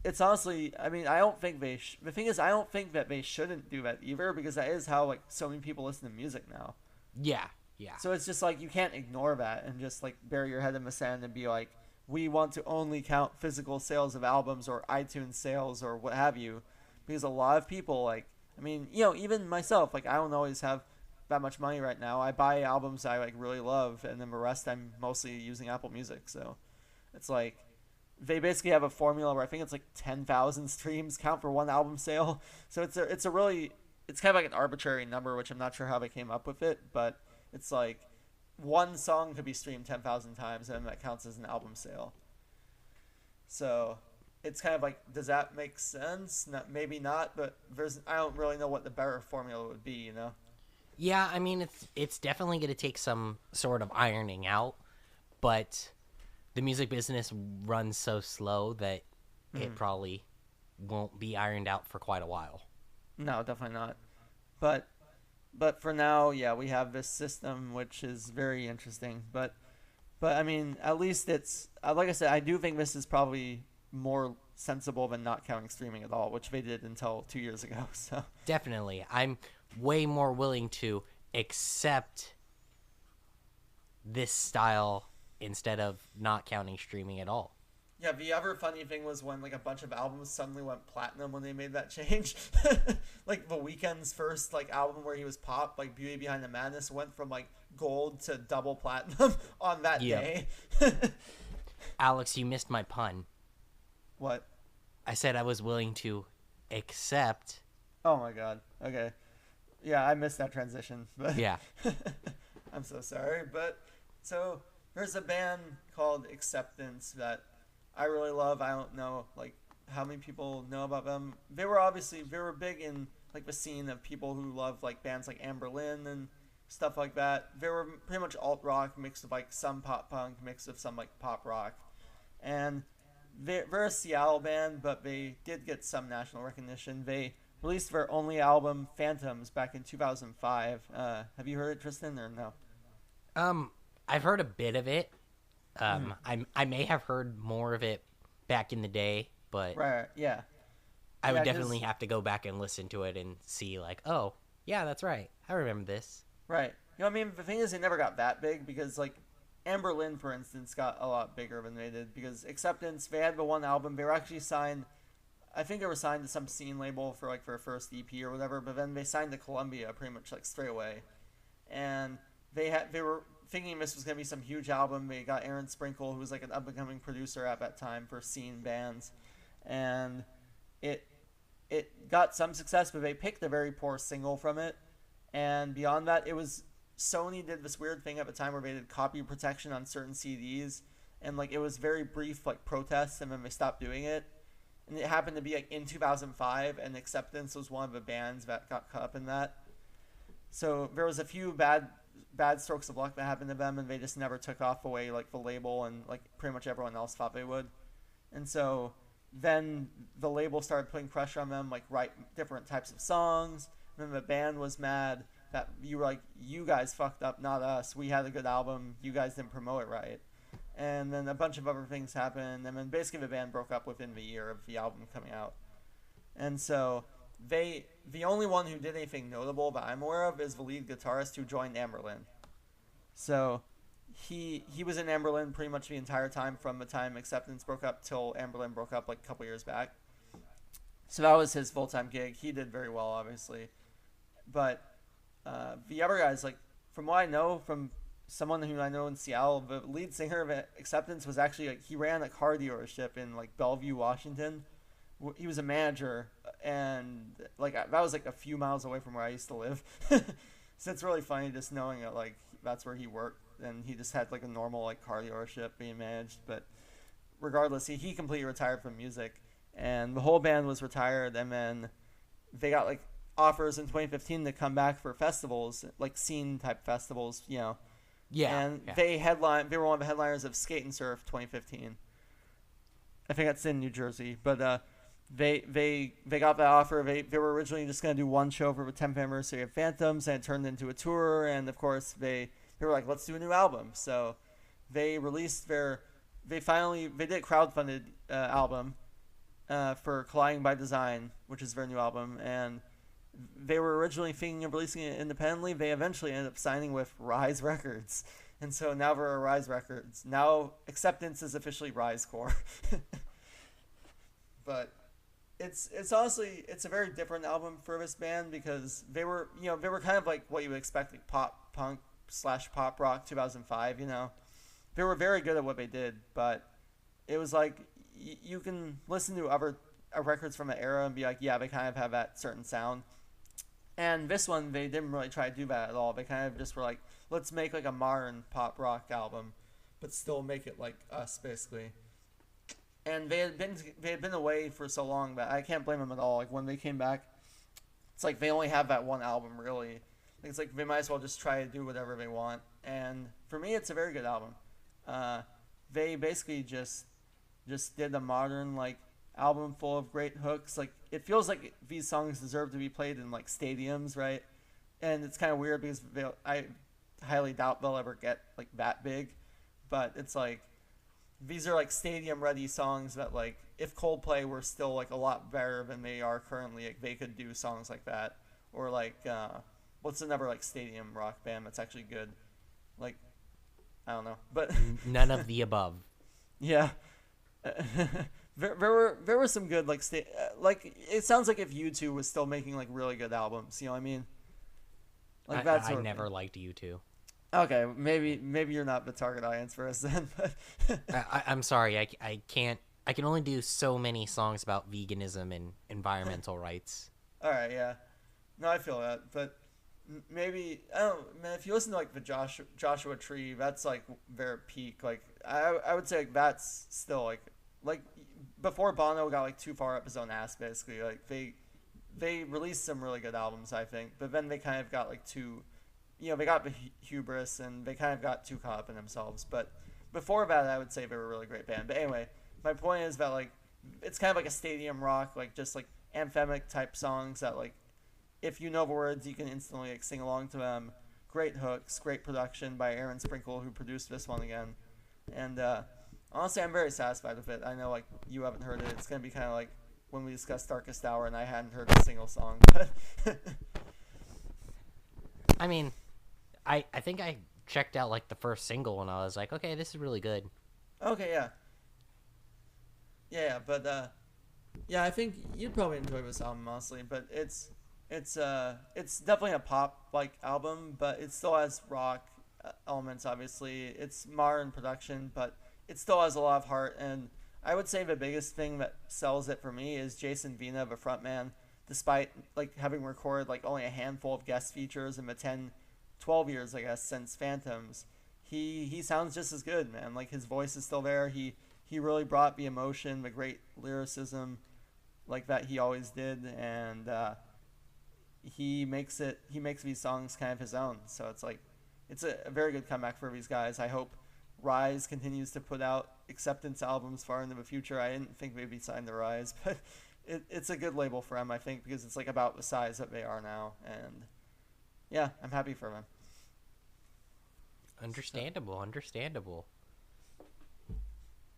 it's honestly, I mean, I don't think they. The thing is, I don't think that they shouldn't do that either because that is how like so many people listen to music now. Yeah, yeah. So it's just like you can't ignore that and just like bury your head in the sand and be like, we want to only count physical sales of albums or iTunes sales or what have you, because a lot of people like, I mean, even myself, like I don't always have that much money right now. I buy albums I like really love, and then the rest I'm mostly using Apple Music. So it's like they basically have a formula where I think it's like 10,000 streams count for one album sale. So it's a really, it's kind of like an arbitrary number, which I'm not sure how they came up with it, but it's like one song could be streamed 10,000 times, and that counts as an album sale. So it's kind of like, does that make sense? Maybe not, but I don't really know what the better formula would be, Yeah, I mean, it's definitely going to take some sort of ironing out, but the music business runs so slow that it probably won't be ironed out for quite a while. No, definitely not. But for now, yeah, we have this system, which is very interesting. But I mean, at least it's, like I said, I do think this is probably more sensible than not counting streaming at all, which they did until 2 years ago. So definitely. I'm way more willing to accept this style instead of not counting streaming at all. Yeah, the other funny thing was when like a bunch of albums suddenly went platinum when they made that change. Like The Weeknd's first like album where he was pop, like Beauty Behind the Madness, went from like gold to double platinum on that day. Alex, you missed my pun. What? I said I was willing to accept. Oh my god. Okay. Yeah, I missed that transition, but yeah. I'm so sorry. But so there's a band called Acceptance that I really love. I don't know like how many people know about them. They were big in like the scene of people who love like bands like Amberlin and stuff like that. They were pretty much alt rock mixed with like some pop punk mixed with some like pop rock, and they're a Seattle band, but they did get some national recognition. They released their only album Phantoms back in 2005. Have you heard it, Tristan, or no? Um, I've heard a bit of it. Mm, I may have heard more of it back in the day, but right. Yeah. I would Yeah. definitely Cause have to go back and listen to it and see like, oh, yeah, that's right. I remember this. right. You know what I mean? The thing is, they never got that big because like Amber Lynn, for instance, got a lot bigger than they did because Acceptance. They had the one album. They were actually signed. I think they were signed to some scene label for like their first EP or whatever. But then they signed to Columbia pretty much like straight away, and they were thinking this was gonna be some huge album. They got Aaron Sprinkle, who was like an up and coming producer at that time for scene bands, and it it got some success, but they picked a very poor single from it. And beyond that, it was Sony did this weird thing at the time where they did copy protection on certain CDs, and like it was very brief like protests, and then they stopped doing it. And it happened to be like in 2005, and Acceptance was one of the bands that got caught up in that. So there was a few bad strokes of luck that happened to them, and they just never took off the way like the label and like pretty much everyone else thought they would. And so then the label started putting pressure on them, like write different types of songs. And then the band was mad that you were like, you guys fucked up, not us. We had a good album. You guys didn't promote it right. And then a bunch of other things happened. And then basically the band broke up within the year of the album coming out. And so the only one who did anything notable that I'm aware of is the lead guitarist who joined Amberlin. So he was in Amberlin pretty much the entire time from the time Acceptance broke up till Amberlin broke up like a couple years back. So that was his full time gig. He did very well, obviously. But the other guys, like from what I know from someone who I know in Seattle, the lead singer of Acceptance was actually like he ran a car dealership in like Bellevue, Washington. He was a manager, and like that was like a few miles away from where I used to live. So it's really funny just knowing that like that's where he worked, and he just had like a normal like car dealership being managed. But regardless, he completely retired from music, and the whole band was retired. And then they got like offers in 2015 to come back for festivals, like scene type festivals, you know. Yeah, And yeah. they were one of the headliners of Skate and Surf 2015. I think that's in New Jersey, but they got that offer. They were originally just gonna do one show for the 10th anniversary of Phantoms, and it turned into a tour. And of course, they were like, let's do a new album. So they released they did a crowdfunded album for Colliding by Design, which is their new album. And they were originally thinking of releasing it independently. They eventually ended up signing with Rise Records, and so now we're Rise Records. Now Acceptance is officially Rise Core. But it's honestly it's a very different album for this band because they were kind of like what you would expect, like pop punk slash pop rock 2005. They were very good at what they did, but it was like you can listen to other records from the era and be like, yeah, they kind of have that certain sound. And this one, they didn't really try to do that at all. They kind of just were like, let's make like a modern pop rock album, but still make it like us, basically. And they had been away for so long that I can't blame them at all. Like when they came back, it's like they only have that one album really. It's like they might as well just try to do whatever they want. And for me, it's a very good album. They basically just did a modern like album full of great hooks. Like it feels like these songs deserve to be played in like stadiums, right? And it's kind of weird because I highly doubt they'll ever get like that big, but it's like these are like stadium ready songs that like if Coldplay were still like a lot better than they are currently, like they could do songs like that. Or like what's another like stadium rock band that's actually good? Like I don't know, but None of the above. yeah. There were some good like it sounds like if U2 was still making like really good albums, you know what I mean? Like that I sort of never thing. liked U2. Okay, maybe you're not the target audience for us then. But I'm sorry. I can't. I can only do so many songs about veganism and environmental rights. all right, yeah, no, I feel that, but maybe I don't man. If you listen to like the Joshua Tree, that's like their peak. Like I would say like that's still like before Bono got like too far up his own ass. Basically, like they released some really good albums, I think, but then they kind of got like too, they got the hubris and they kind of got too caught up in themselves. But before that, I would say they were a really great band. But anyway, my point is that like it's kind of like a stadium rock, like just like anthemic type songs that like if you know the words you can instantly like sing along to them. Great hooks, great production by Aaron Sprinkle, who produced this one again. And honestly, I'm very satisfied with it. I know like you haven't heard it. It's gonna be kind of like when we discussed Darkest Hour, and I hadn't heard a single song. But I mean, I think I checked out like the first single and I was like, okay, this is really good. okay, yeah, but yeah, I think you'd probably enjoy this album honestly. But it's definitely a pop like album, but it still has rock elements. Obviously, it's modern production, but it still has a lot of heart. And I would say the biggest thing that sells it for me is Jason Vina, the frontman. Despite like having recorded like only a handful of guest features in the 10, 12 years I guess since Phantoms, he sounds just as good, man. Like his voice is still there. He really brought the emotion, the great lyricism, like that he always did, and he makes these songs kind of his own. So it's like it's a very good comeback for these guys. I hope Rise continues to put out acceptance albums far into the future. I didn't think they'd be signed to Rise, but it's a good label for them, I think, because it's like about the size that they are now, and yeah, I'm happy for them. Understandable.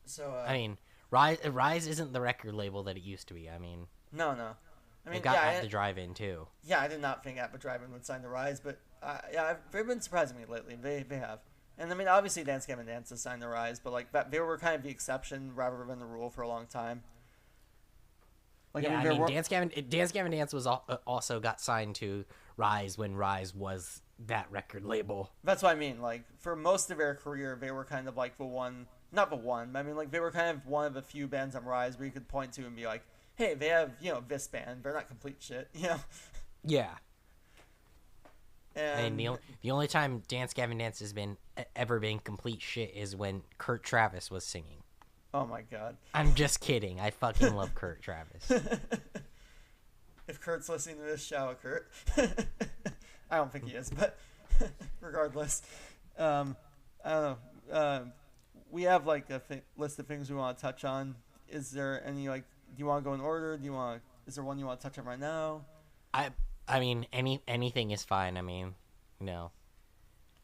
So I mean, Rise isn't the record label that it used to be. I mean, no, I mean, it got yeah, at the drive-in too. yeah, I did not think At the Drive-In would sign the Rise, but yeah, they've been surprising me lately. They have, and I mean, obviously, Dance Gavin Dance has signed the Rise, but like that, they were kind of the exception rather than the rule for a long time. Like, Yeah, I mean, Dance Gavin Dance was also got signed to Rise when Rise was that record label. That's what I mean. Like for most of their career, they were kind of like the one, not the one. But I mean, like they were kind of one of the few bands on Rise where you could point to and be like, "Hey, they have this band. They're not complete shit." Yeah. And I mean, the only time Dance Gavin Dance has ever been complete shit is when Kurt Travis was singing. oh my god, I'm just kidding. I fucking love Kurt Travis. if Kurt's listening to this, shout out Kurt. I don't think he is, but regardless, I don't know. We have like a list of things we want to touch on. Is there any like? Do you want to go in order? Is there one you want to touch on right now? I mean, anything is fine. I mean, no.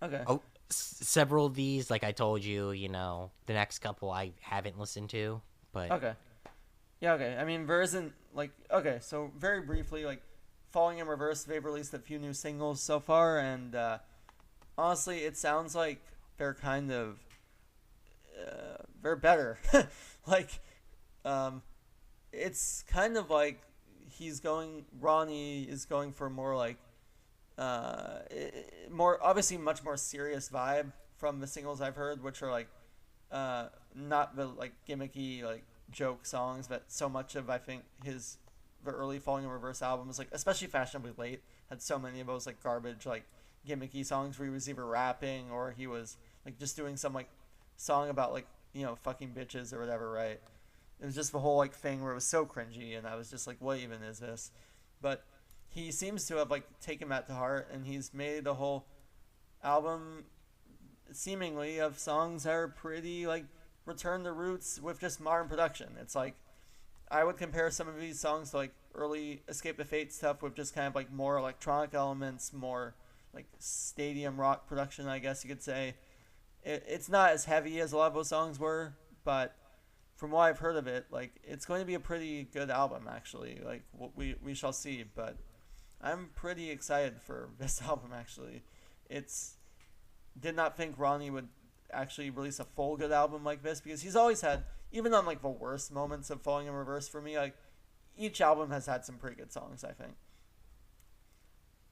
Okay. Oh, several of these, like I told you, the next couple I haven't listened to, but Okay. Yeah. Okay. I mean, there isn't like okay. So very briefly, like Falling in Reverse, they've released a few new singles so far, and honestly, it sounds like they're kind of they're better. like, it's kind of like Ronnie is going for more like more obviously much more serious vibe from the singles I've heard, which are like not the like gimmicky like joke songs that so much of I think the early Falling in Reverse albums, like especially Fashionably Late, had so many of those like garbage like gimmicky songs where he was either rapping or he was like just doing some like song about like fucking bitches or whatever, right? It was just the whole like thing where it was so cringy, and I was just like, what even is this? But he seems to have like taken that to heart, and he's made a whole album seemingly of songs that are pretty like return to roots with just modern production. It's like I would compare some of these songs to like early Escape the Fate stuff with just kind of like more electronic elements, more like stadium rock production, I guess you could say. It's not as heavy as a lot of those songs were, but from what I've heard of it, like it's going to be a pretty good album actually. Like we shall see, but I'm pretty excited for this album actually. Did not think Ronnie would actually release a full good album like this, because he's always had, even on like the worst moments of Falling in Reverse for me, like each album has had some pretty good songs, I think.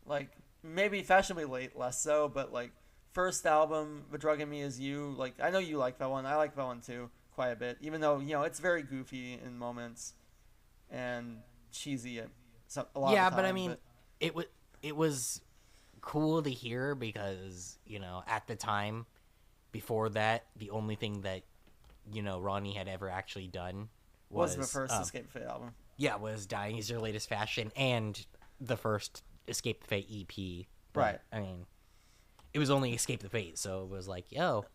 Like maybe Fashionably Late less so, but like first album, The Drug in Me Is You, like I know you like that one. I like that one too quite a bit, even though it's very goofy in moments and cheesy a lot of the time. But I mean, it was cool to hear because at the time before that, the only thing that Ronnie had ever actually done was the first Escape the Fate album. Yeah, was Dying Is Your Latest Fashion and the first Escape the Fate EP. But, right. I mean, it was only Escape the Fate, so it was like, yo,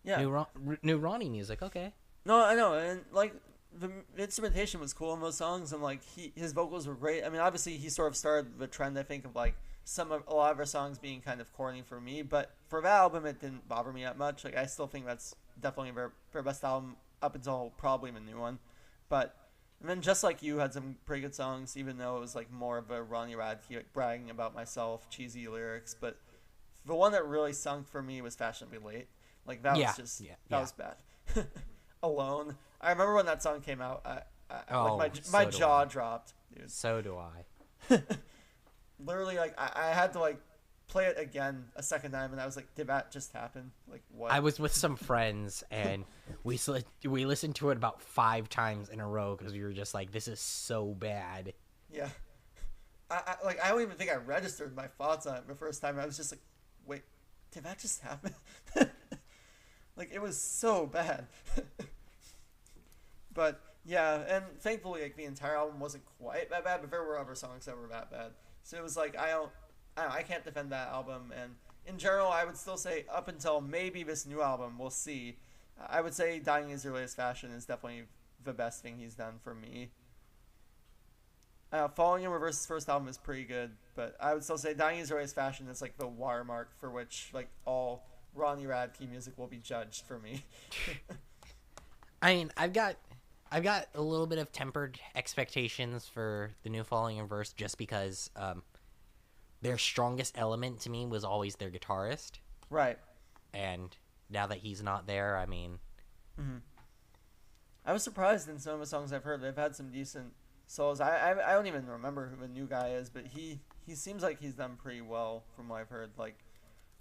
yeah, new Ronnie music, okay. No, I know, and like the instrumentation was cool in those songs, and like his vocals were great. I mean, obviously he sort of started the trend, I think, of like a lot of our songs being kind of corny for me, but for that album it didn't bother me that much. Like I still think that's definitely their best album up until probably the new one. But and then Just Like You had some pretty good songs, even though it was like more of a Ronnie Radke like, bragging about myself, cheesy lyrics. But the one that really sunk for me was Fashionably Late. Like that Yeah, was just yeah, that yeah. was bad. Alone. I remember when that song came out. Oh, Like so my do jaw I. dropped, dude. So do I. Literally, like I had to like play it again a second time, and I was like, did that just happen? Like what? I was with some friends and we listened to it about 5 times in a row because we were just like, this is so bad. Yeah. I don't even think I registered my thoughts on it the first time. I was just like, wait, did that just happen? Like it was so bad. But yeah, and thankfully like the entire album wasn't quite that bad, but there were other songs that were that bad. So it was like I can't defend that album, and in general I would still say up until maybe this new album, we'll see. I would say Dying Is Your Latest Fashion is definitely the best thing he's done for me. Falling in Reverse's first album is pretty good, but I would still say Dying Is Your Latest Fashion is like the watermark for which like all Ronnie Radke music will be judged for me. I mean, I've got a little bit of tempered expectations for the new Falling in Verse just because their strongest element to me was always their guitarist. Right. And now that he's not there, I mean... Mm-hmm. I was surprised in some of the songs I've heard. They've had some decent solos. I don't even remember who the new guy is, but he seems like he's done pretty well from what I've heard. Like,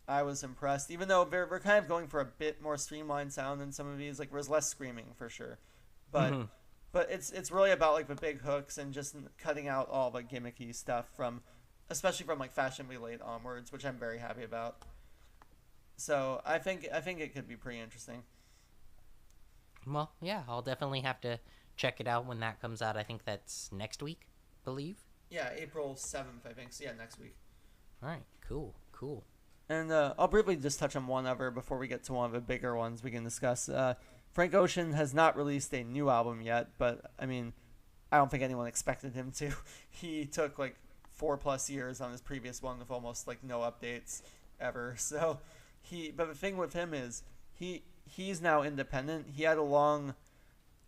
I was impressed, even though they're kind of going for a bit more streamlined sound than some of these. Like, there's less screaming for sure, but Mm-hmm. but it's really about like the big hooks and just cutting out all the gimmicky stuff from, especially from like Fashionably Late onwards, which I'm very happy about. So I think it could be pretty interesting. Well, yeah, I'll definitely have to check it out when that comes out. I think that's next week, believe. Yeah, April 7th, I think. So yeah, next week. All right, cool. And I'll briefly just touch on one other before we get to one of the bigger ones we can discuss. Frank Ocean has not released a new album yet, but I mean, I don't think anyone expected him to. He took like 4+ years on his previous one with almost like no updates ever. So but the thing with him is he's now independent. He had a long,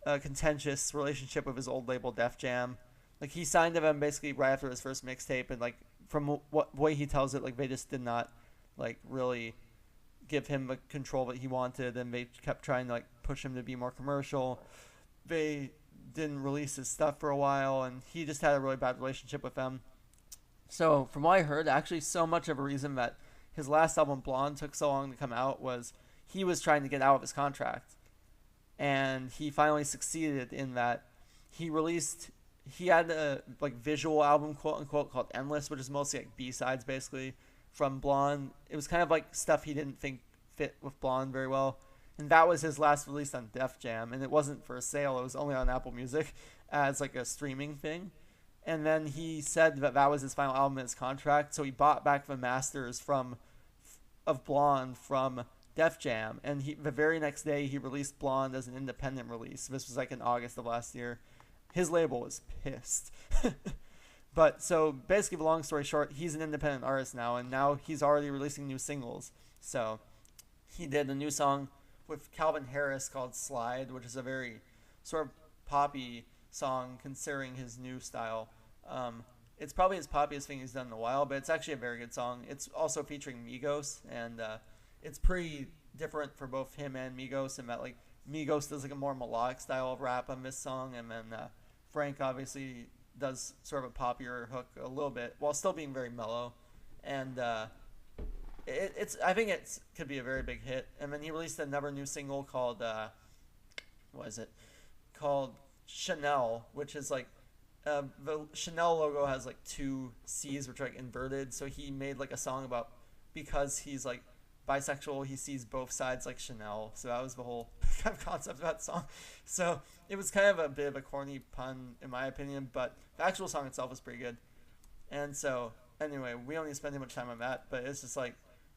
contentious relationship with his old label Def Jam. Like he signed to them basically right after his first mixtape, and like from what way he tells it, like they just did not like really give him the control that he wanted, and they kept trying to like push him to be more commercial. They didn't release his stuff for a while, and he just had a really bad relationship with them. So from what I heard, actually so much of a reason that his last album Blonde took so long to come out was he was trying to get out of his contract, and he finally succeeded in that. He had a like visual album, quote unquote, called Endless, which is mostly like B-sides basically from Blonde. It was kind of like stuff he didn't think fit with Blonde very well, and that was his last release on Def Jam, and it wasn't for sale. It was only on Apple Music as like a streaming thing. And then he said that was his final album in his contract, so he bought back the masters of Blonde from Def Jam, and the very next day he released Blonde as an independent release. This was like in August of last year. His label was pissed. But so basically, the long story short, he's an independent artist now, and now he's already releasing new singles. So he did a new song with Calvin Harris called Slide, which is a very sort of poppy song considering his new style. It's probably his poppiest thing he's done in a while, but it's actually a very good song. It's also featuring Migos, and it's pretty different for both him and Migos in that like Migos does like a more melodic style of rap on this song, and then Frank obviously does sort of a poppier hook a little bit while still being very mellow, and I think it could be a very big hit. And then he released another new single called what is it called Chanel, which is like the Chanel logo has like 2 C's which are like inverted, so he made like a song about because he's like bisexual, he sees both sides like Chanel. So that was the whole kind of concept of that song. So it was kind of a bit of a corny pun in my opinion, but the actual song itself is pretty good. And so anyway, we don't need to spend too much time on that, but it's just like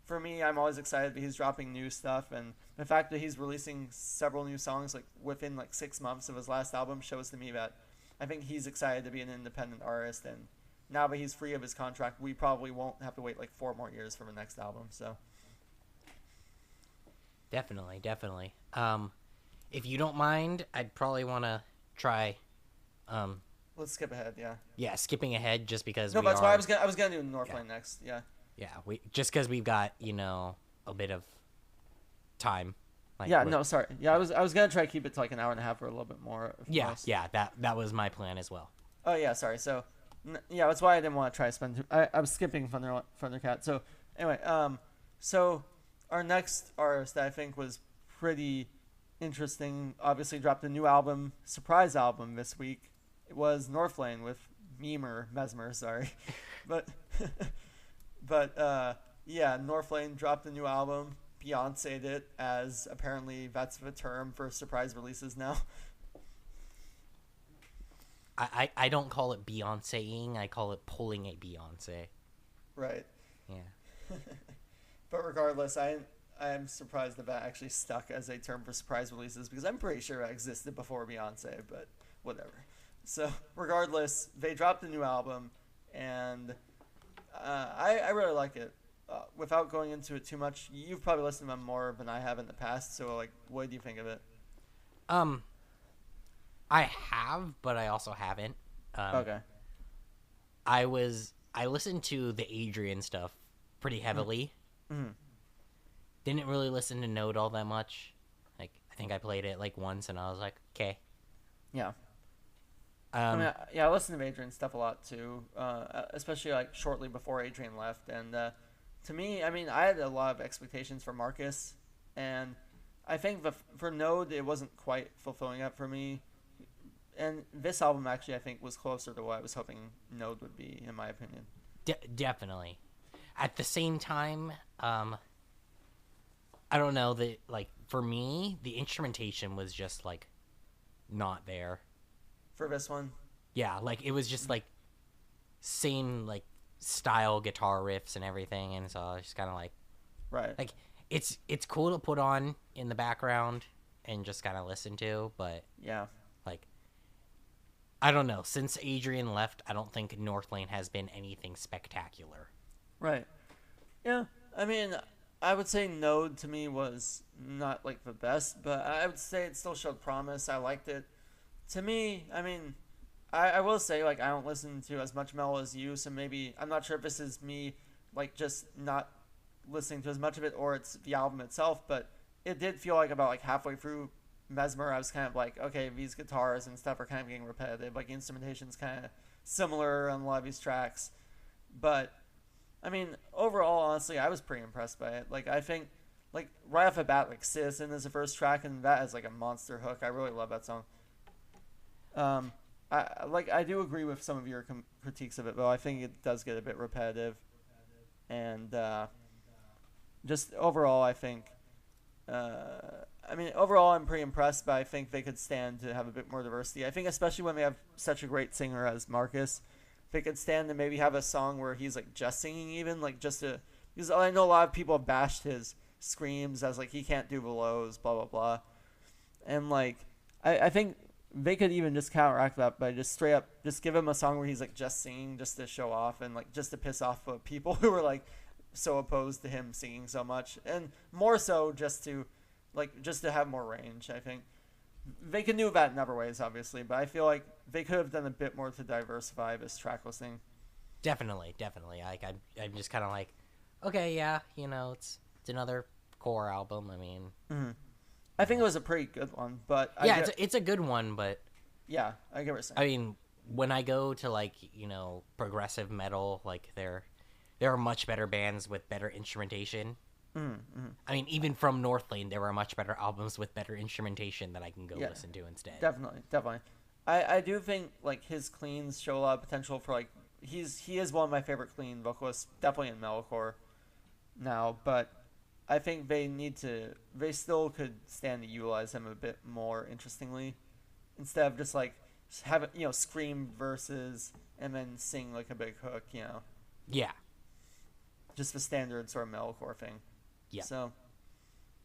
for me, I'm always excited that he's dropping new stuff, and the fact that he's releasing several new songs like within like 6 months of his last album shows to me that I think he's excited to be an independent artist, and now that he's free of his contract, we probably won't have to wait like 4 more years for the next album. So Definitely, definitely. If you don't mind, I'd probably want to try. let's skip ahead. Yeah. Yeah, skipping ahead just because No, we but that's are. why I was gonna do Northlane next. Yeah. Yeah, we just because we've got a bit of time. Like, Yeah. No, sorry. Yeah, I was gonna try to keep it to like an hour and a half or a little bit more. Yeah, yeah. That was my plan as well. Oh yeah, sorry. So, yeah, that's why I didn't want to try to spend. I was skipping Thundercat. So anyway, so our next artist that I think was pretty interesting. Obviously, dropped a new album, surprise album this week. It was Northlane with Mesmer. Sorry, but yeah, Northlane dropped a new album. Beyonce'd it, as apparently that's the term for surprise releases now. I don't call it Beyonceing. I call it pulling a Beyonce. Right. Yeah. But regardless, I am surprised that that actually stuck as a term for surprise releases, because I'm pretty sure it existed before Beyonce, but whatever. So regardless, they dropped a new album, and I really like it. Without going into it too much, you've probably listened to them more than I have in the past, so like, what do you think of it? I have, but I also haven't. Okay. I listened to the Adrian stuff pretty heavily. Mm-hmm. Didn't really listen to Node all that much. Like, I think I played it like once, and I was like, okay. Yeah. I listened to Adrian stuff a lot too, especially like shortly before Adrian left. And to me, I mean, I had a lot of expectations for Marcus, and I think for Node, it wasn't quite fulfilling that for me. And this album actually, I think, was closer to what I was hoping Node would be, in my opinion. Definitely. At the same time, I don't know, that, like, for me, the instrumentation was just, like, not there. For this one? Yeah, like, it was just, like, same, like, style guitar riffs and everything, and so I was just kind of like... Right. Like, it's cool to put on in the background and just kind of listen to, but... Yeah. Like, I don't know. Since Adrian left, I don't think Northlane has been anything spectacular. Right. Yeah. I mean, I would say Node to me was not like the best, but I would say it still showed promise. I liked it. To me, I mean, I will say, like, I don't listen to as much metal as you, so maybe I'm not sure if this is me, like, just not listening to as much of it, or it's the album itself, but it did feel like about like halfway through Mesmer, I was kind of like, okay, these guitars and stuff are kind of getting repetitive. Like, instrumentation's kind of similar on a lot of these tracks. But, I mean, overall, honestly, I was pretty impressed by it. Like, I think, like, right off the bat, like, Citizen is the first track, and that is, like, a monster hook. I really love that song. I do agree with some of your critiques of it, though. I think it does get a bit repetitive. And, just overall, I think... overall, I'm pretty impressed, but I think they could stand to have a bit more diversity. I think especially when they have such a great singer as Marcus, they could stand to maybe have a song where he's, like, just singing even, like, just to... Because I know a lot of people have bashed his screams as, like, he can't do the lows, blah, blah, blah. And, like, I think they could even just counteract that by just straight up, just give him a song where he's, like, just singing just to show off and, like, just to piss off people who are, like, so opposed to him singing so much. And more so just to... Like, just to have more range, I think. They can do that in other ways, obviously, but I feel like they could have done a bit more to diversify this track listing. Definitely. Like, I'm just kind of like, okay, yeah, it's another core album. I mean... Mm-hmm. I think it was a pretty good one, but... Yeah, it's a good one, but... Yeah, I get what you're saying. I mean, when I go to, like, progressive metal, like, there are much better bands with better instrumentation. Mm-hmm. I mean, even from Northlane, there are much better albums with better instrumentation that I can go listen to instead. Definitely. I do think, like, his cleans show a lot of potential for, like, he is one of my favorite clean vocalists, definitely in metalcore now, but I think they still could stand to utilize him a bit more interestingly, instead of just, like, have it, scream verses and then sing, like, a big hook, Yeah. just the standard sort of metalcore thing. Yeah. So,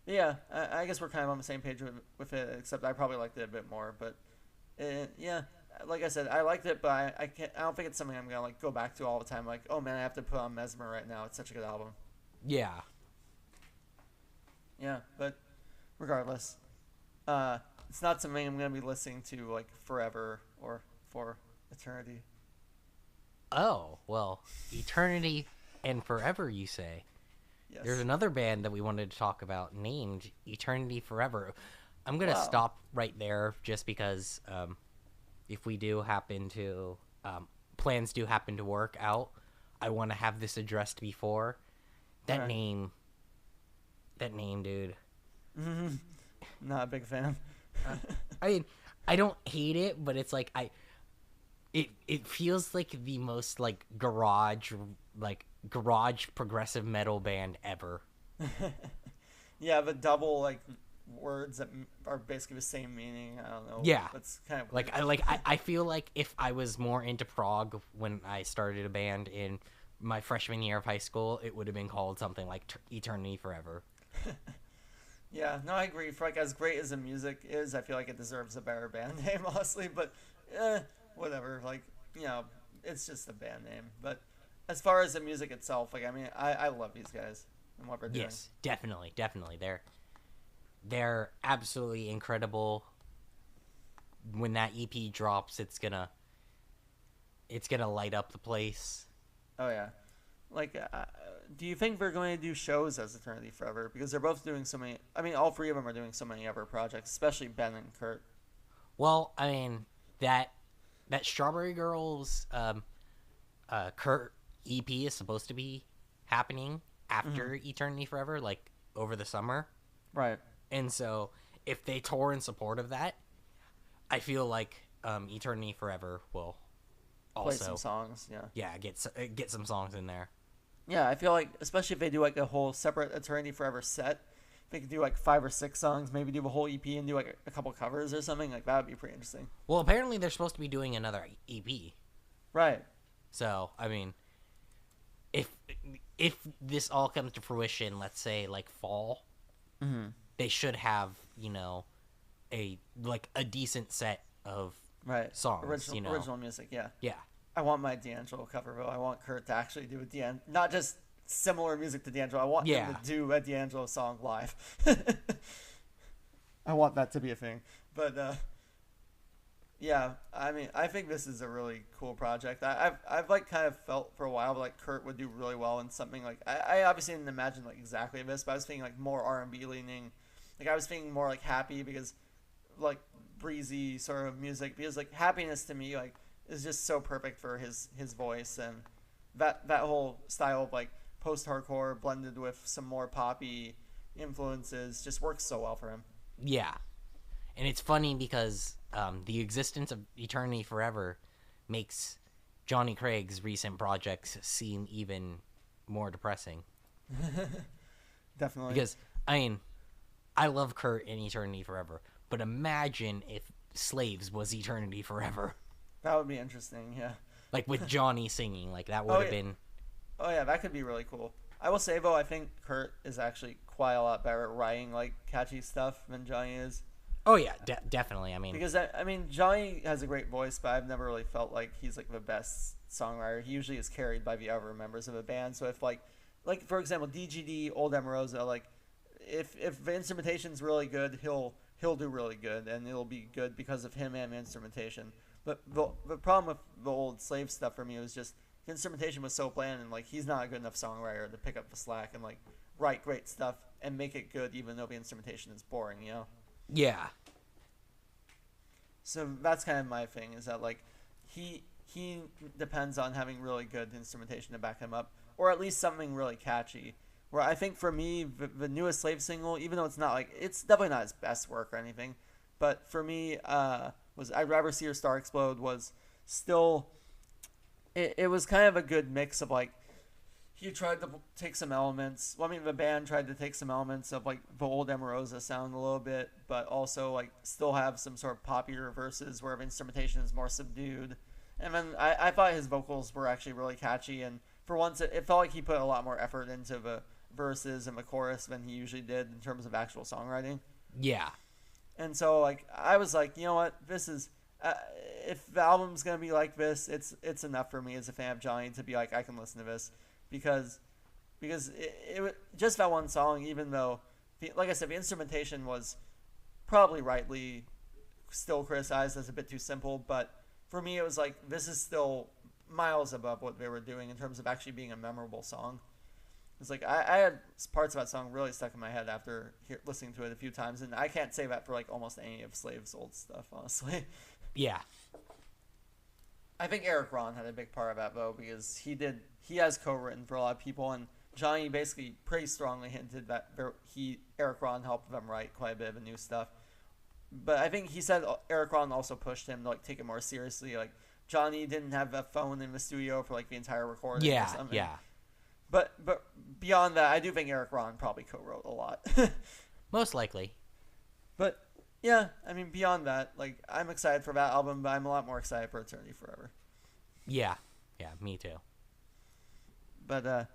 yeah, I guess we're kind of on the same page with it, except I probably liked it a bit more. But yeah, like I said, I liked it, but I can't. I don't think it's something I'm gonna like go back to all the time. Like, oh man, I have to put on Mesmer right now. It's such a good album. Yeah. Yeah, but regardless, it's not something I'm gonna be listening to like forever or for eternity. Oh, well, eternity and forever, you say. Yes. There's another band that we wanted to talk about named Eternity Forever. I'm going to Wow. stop right there just because if we do happen to, plans do happen to work out, I want to have this addressed before. That Alright. name, dude. Not a big fan. I mean, I don't hate it, but it's like, it feels like the most like garage progressive metal band ever. Yeah, the double like words that are basically the same meaning. I don't know. Yeah. That's kind of Like weird. I feel like if I was more into prog when I started a band in my freshman year of high school, it would have been called something like Eternity Forever. Yeah, no, I agree. For like as great as the music is, I feel like it deserves a better band name, honestly. But whatever. Like, you know, it's just a band name. But as far as the music itself, like I mean, I love these guys and what they're doing. Yes, definitely. They're absolutely incredible. When that EP drops, it's gonna light up the place. Oh yeah. Like, do you think they're going to do shows as Eternity Forever? Because they're both doing so many. I mean, all three of them are doing so many other projects, especially Ben and Kurt. Well, I mean that Strawberry Girls Kurt EP is supposed to be happening after Eternity Forever, like over the summer. Right. And so if they tour in support of that, I feel like Eternity Forever will Play also some songs. Yeah. get some songs in there. Yeah, I feel like, especially if they do like a whole separate Eternity Forever set, they could do like 5 or 6 songs, maybe do a whole EP and do like a couple covers or something. Like that would be pretty interesting. Well, apparently they're supposed to be doing another EP. Right. So, I mean, if this all comes to fruition, let's say like fall, they should have, you know, a decent set of Right. songs, Original, you know. original music. Yeah. Yeah. I want my D'Angelo cover though. I want Kurt to actually do a D'Angelo, not just similar music to D'Angelo. I want him to do a D'Angelo song live. I want that to be a thing. But yeah, I mean, I think this is a really cool project. I've like kind of felt for a while like Kurt would do really well in something like I obviously didn't imagine like exactly this, but I was thinking like more R&B leaning. Like I was thinking more like happy because like breezy sort of music because like happiness to me like is just so perfect for his voice, and that whole style of like post-hardcore blended with some more poppy influences just works so well for him. Yeah. And it's funny because the existence of Eternity Forever makes Johnny Craig's recent projects seem even more depressing. Definitely. Because, I mean, I love Kurt in Eternity Forever, but imagine if Slaves was Eternity Forever. That would be interesting, yeah. Like, with Johnny singing, like, that would have been... Oh, yeah, that could be really cool. I will say, though, I think Kurt is actually quite a lot better at writing, like, catchy stuff than Johnny is. Oh, yeah, definitely, I mean... Because, I mean, Johnny has a great voice, but I've never really felt like he's, like, the best songwriter. He usually is carried by the other members of the band, so if, like, for example, DGD, Old Amorosa, like, if the instrumentation's really good, he'll do really good, and it'll be good because of him and the instrumentation. But the problem with the old Slave stuff for me was just the instrumentation was so bland, and like he's not a good enough songwriter to pick up the slack and like write great stuff and make it good, even though the instrumentation is boring, you know? Yeah. So that's kind of my thing, is that like he depends on having really good instrumentation to back him up, or at least something really catchy. Where I think for me, the newest Slave single, even though it's not like it's definitely not his best work or anything, but for me, was I'd Rather See Your Star Explode was still, it was kind of a good mix of like, he tried to take some elements, well, I mean the band tried to take some elements of like the old Amorosa sound a little bit, but also like still have some sort of poppier verses where the instrumentation is more subdued. And then I thought his vocals were actually really catchy, and for once it felt like he put a lot more effort into the verses and the chorus than he usually did in terms of actual songwriting. Yeah. And so like I was like, you know what, this is if the album's gonna be like this, it's enough for me as a fan of Johnny to be like, I can listen to this because it just that one song, even though like I said, the instrumentation was probably rightly still criticized as a bit too simple, but for me it was like, this is still miles above what they were doing in terms of actually being a memorable song. It's like I had parts of that song really stuck in my head after listening to it a few times, and I can't say that for like almost any of Slave's old stuff, honestly. Yeah. I think Eric Ron had a big part of that though, because he has co-written for a lot of people, and Johnny basically pretty strongly hinted that Eric Ron helped them write quite a bit of the new stuff. But I think he said Eric Ron also pushed him to like take it more seriously. Like Johnny didn't have a phone in the studio for like the entire recording. Yeah, or something. yeah. But beyond that, I do think Eric Ron probably co-wrote a lot. Most likely. But yeah, I mean, beyond that, like I'm excited for that album, but I'm a lot more excited for Eternity Forever. Yeah, me too. But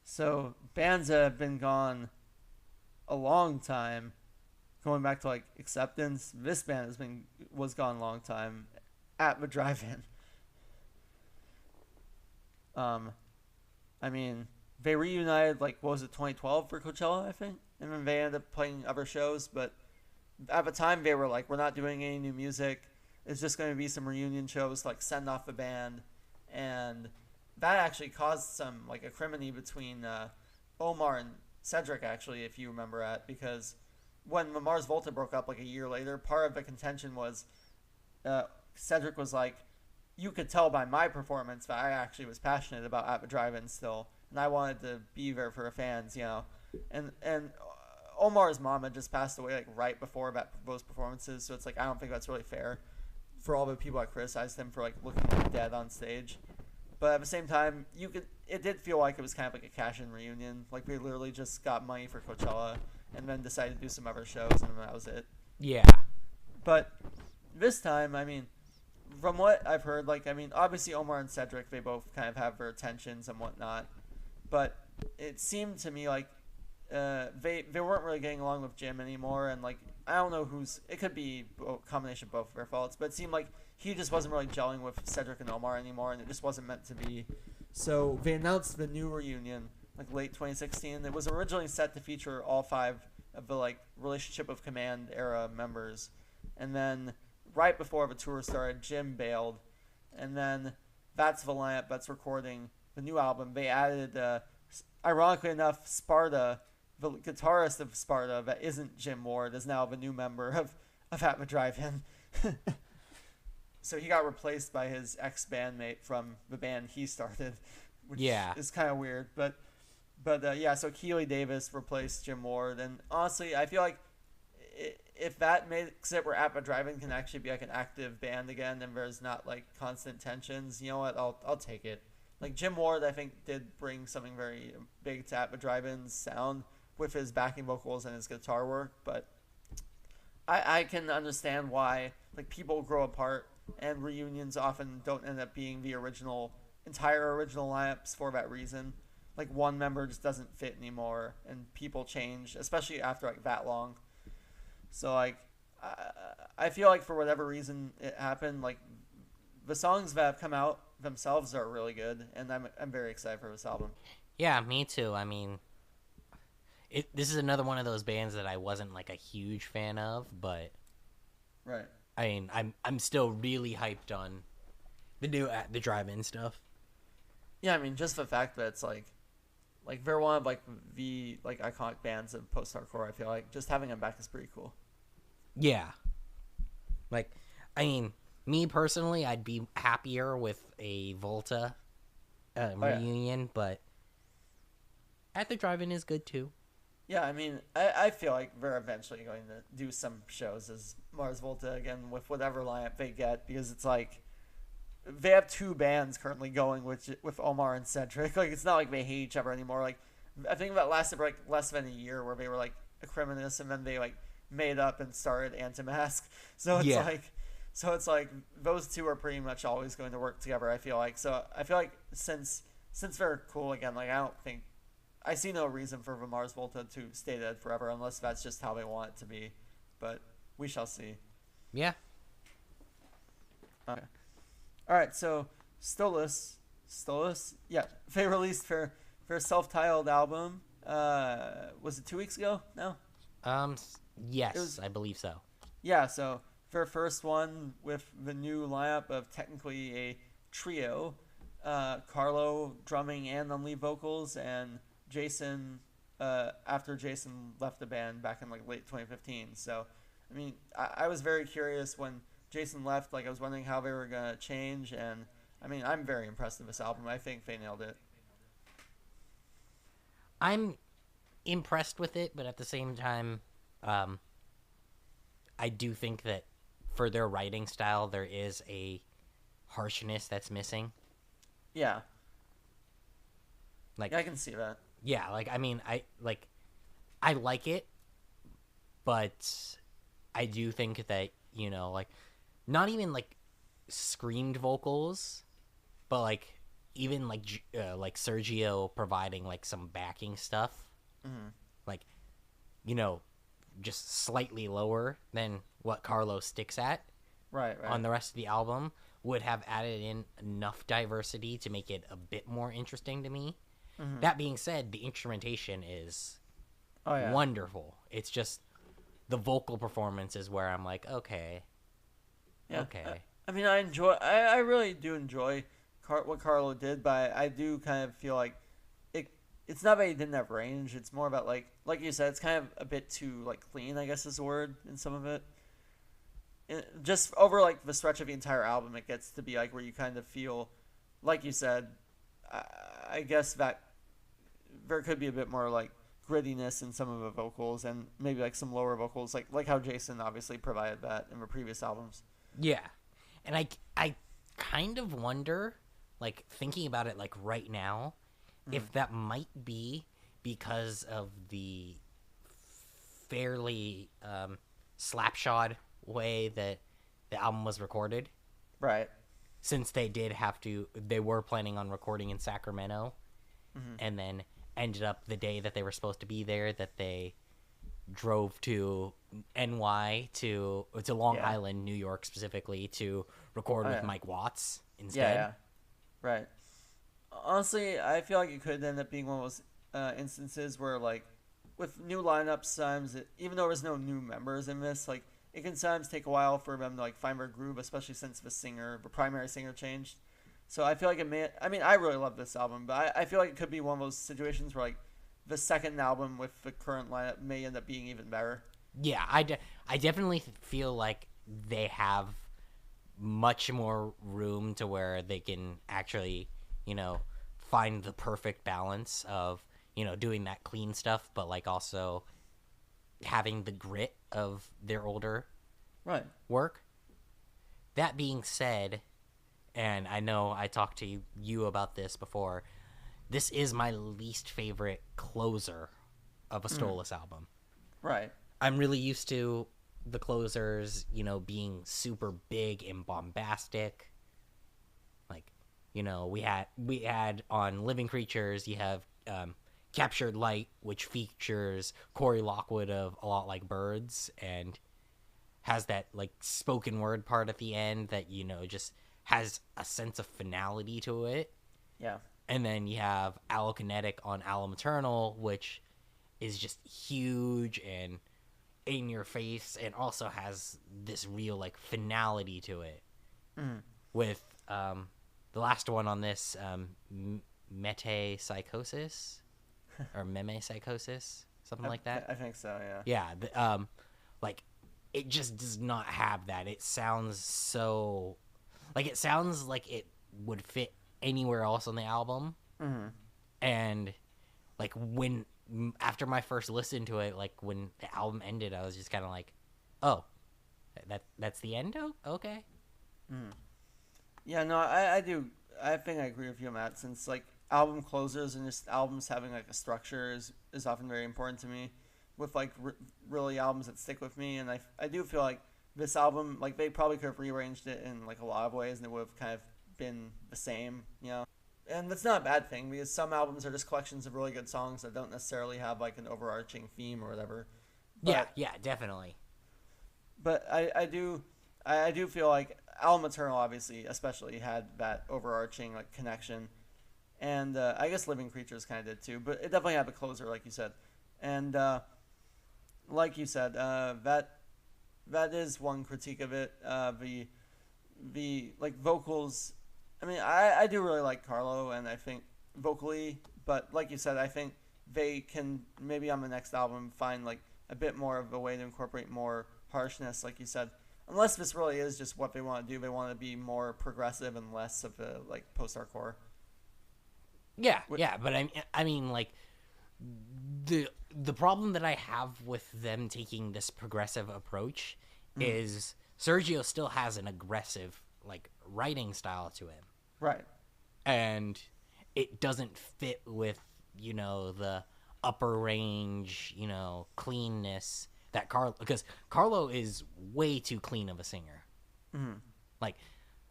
so bands that have been gone a long time, going back to like Acceptance. This band was gone a long time at the drive-in. I mean, they reunited, like, what was it, 2012 for Coachella, I think? And then they ended up playing other shows, but at the time they were like, we're not doing any new music. It's just going to be some reunion shows, like, send off the band. And that actually caused some, like, acrimony between Omar and Cedric, actually, if you remember that, because when the Mars Volta broke up, like, a year later, part of the contention was Cedric was like, you could tell by my performance that I actually was passionate about At the Drive-In still, and I wanted to be there for the fans, you know. And Omar's mom had just passed away like right before those performances, so it's like I don't think that's really fair for all the people that criticized him for like looking like dead on stage. But at the same time, it did feel like it was kind of like a cash-in reunion. Like they literally just got money for Coachella and then decided to do some other shows, and then that was it. Yeah. But this time, I mean, from what I've heard, like, I mean, obviously Omar and Cedric, they both kind of have their tensions and whatnot, but it seemed to me like they weren't really getting along with Jim anymore, and like I don't know it could be a combination of both of their faults, but it seemed like he just wasn't really gelling with Cedric and Omar anymore, and it just wasn't meant to be. So they announced the new reunion like late 2016. It was originally set to feature all 5 of the like Relationship of Command era members, and then right before the tour started, Jim bailed, and then that's the lineup that's recording the new album. They added, ironically enough, Sparta, the guitarist of Sparta that isn't Jim Ward, is now the new member of At the Drive-In. So he got replaced by his ex-bandmate from the band he started, which is kind of weird. But yeah, so Keely Davis replaced Jim Ward, and honestly, I feel like if that makes it where At the Drive-In can actually be like an active band again, and there's not like constant tensions, you know what? I'll take it. Like Jim Ward, I think did bring something very big to At the Drive-In's sound with his backing vocals and his guitar work, but I can understand why like people grow apart and reunions often don't end up being the entire original lineups for that reason. Like one member just doesn't fit anymore, and people change, especially after like that long. So, like, I feel like for whatever reason it happened, like, the songs that have come out themselves are really good, and I'm very excited for this album. Yeah, me too. I mean, this is another one of those bands that I wasn't, like, a huge fan of, but... Right. I mean, I'm still really hyped on the new At the Drive-In stuff. Yeah, I mean, just the fact that it's, like, they're one of, like, the, like, iconic bands of post-hardcore, I feel like. Just having them back is pretty cool. Yeah. Like, I mean, me personally, I'd be happier with a Volta reunion, but At the Drive-In is good too. Yeah, I mean, I feel like they're eventually going to do some shows as Mars Volta again with whatever lineup they get, because it's like they have 2 bands currently going with Omar and Cedric. Like, it's not like they hate each other anymore. Like, I think that lasted for like less than a year, where they were like acrimonious, and then they like made up and started Anti-Mask. So it's like those 2 are pretty much always going to work together, I feel like. So I feel like since since they're cool again, like I don't think I see no reason for the Mars Volta to stay dead forever unless that's just how they want it to be. But we shall see. Yeah. Okay. All right. So Stolas, yeah, they released their self-titled album. Was it 2 weeks ago? No. Um. Yes, It was. I believe so. Yeah. So their first one with the new lineup of technically a trio. Carlo drumming and on lead vocals, and Jason after Jason left the band back in like late 2015. So, I mean, I was very curious when Jason left. Like, I was wondering how they were gonna change, and I mean, I'm very impressed with this album. I think they nailed it. I'm impressed with it, but at the same time, um, I do think that for their writing style, there is a harshness that's missing. Yeah, Like, yeah, I can see that. yeah, like I mean, I like it, but I do think that like, not even like screamed vocals, but like even like Sergio providing like some backing stuff, Hmm. like you know, just slightly lower than what Carlos sticks at Right, right. on the rest of the album would have added in enough diversity to make it a bit more interesting to me. Hmm. That being said, the instrumentation is Oh yeah. wonderful. It's just the vocal performance is where I'm like, okay, Yeah. okay. I mean, I really do enjoy what Carlo did, but I do kind of feel like it. It's not that he didn't have range. It's more about like you said, it's kind of a bit too like clean, I guess is the word in some of it. Just over like the stretch of the entire album, it gets to be like where you kind of feel, like you said, I, I guess that there could be a bit more like grittiness in some of the vocals and maybe like some lower vocals, like how Jason obviously provided that in the previous albums. Yeah. And I kind of wonder, like thinking about it like right now, if that might be because of the fairly slapshod way that the album was recorded, Right. since they were planning on recording in Sacramento, and then ended up the day that they were supposed to be there, that they drove to Long Yeah. Island, New York specifically, to record Oh, with yeah. Mike Watts instead. Yeah, yeah. Right. Honestly, I feel like it could end up being one of those instances where, like, with new lineups, sometimes even though there's no new members in this, like, it can sometimes take a while for them to like find their groove, especially since the primary singer, changed. So I feel like it may. I mean, I really love this album, but I feel like it could be one of those situations where like the second album with the current lineup may end up being even better. Yeah, I definitely feel like they have much more room to where they can actually, find the perfect balance of, doing that clean stuff, but like also having the grit of their older Right. work. That being said, and I know I talked to you about this before, this is my least favorite closer of a Stolas album. Right. I'm really used to the closers, being super big and bombastic. Like, we had on Living Creatures, you have Captured Light, which features Corey Lockwood of A Lot Like Birds and has that like spoken word part at the end that just has a sense of finality to it. Yeah. And then you have Allokinetic on Allo Maternal, which is just huge and in your face and also has this real like finality to it. With the last one on this, Mete Psychosis or Meme Psychosis, something like that. I think so. Yeah. Yeah, like it just does not have that. It sounds so like it would fit anywhere else on the album. And like when after my first listen to it, like when the album ended, I was just kind of like, oh, that's the end. Oh, okay. Yeah, no, I do. I think I agree with you, Matt. Since like album closers and just albums having like a structure is often very important to me. With like really albums that stick with me, and I do feel like this album, like they probably could have rearranged it in like a lot of ways, and it would have kind of been the same, and that's not a bad thing because some albums are just collections of really good songs that don't necessarily have like an overarching theme or whatever. Yeah, But yeah, definitely. I do feel like Alma Eternal obviously especially had that overarching like connection, and I guess Living Creatures kind of did too. But it definitely had a closer, like you said, and like you said, that is one critique of it. The like vocals. I mean, I do really like Carlo, and I think vocally, but like you said, I think they can maybe on the next album find like a bit more of a way to incorporate more harshness, like you said. Unless this really is just what they want to do, they want to be more progressive and less of a like post-hardcore. Yeah, yeah, but I mean, like the problem that I have with them taking this progressive approach is Sergio still has an aggressive like writing style to him, Right. and it doesn't fit with the upper range cleanness that Carlo, because Carlo is way too clean of a singer. Mm-hmm.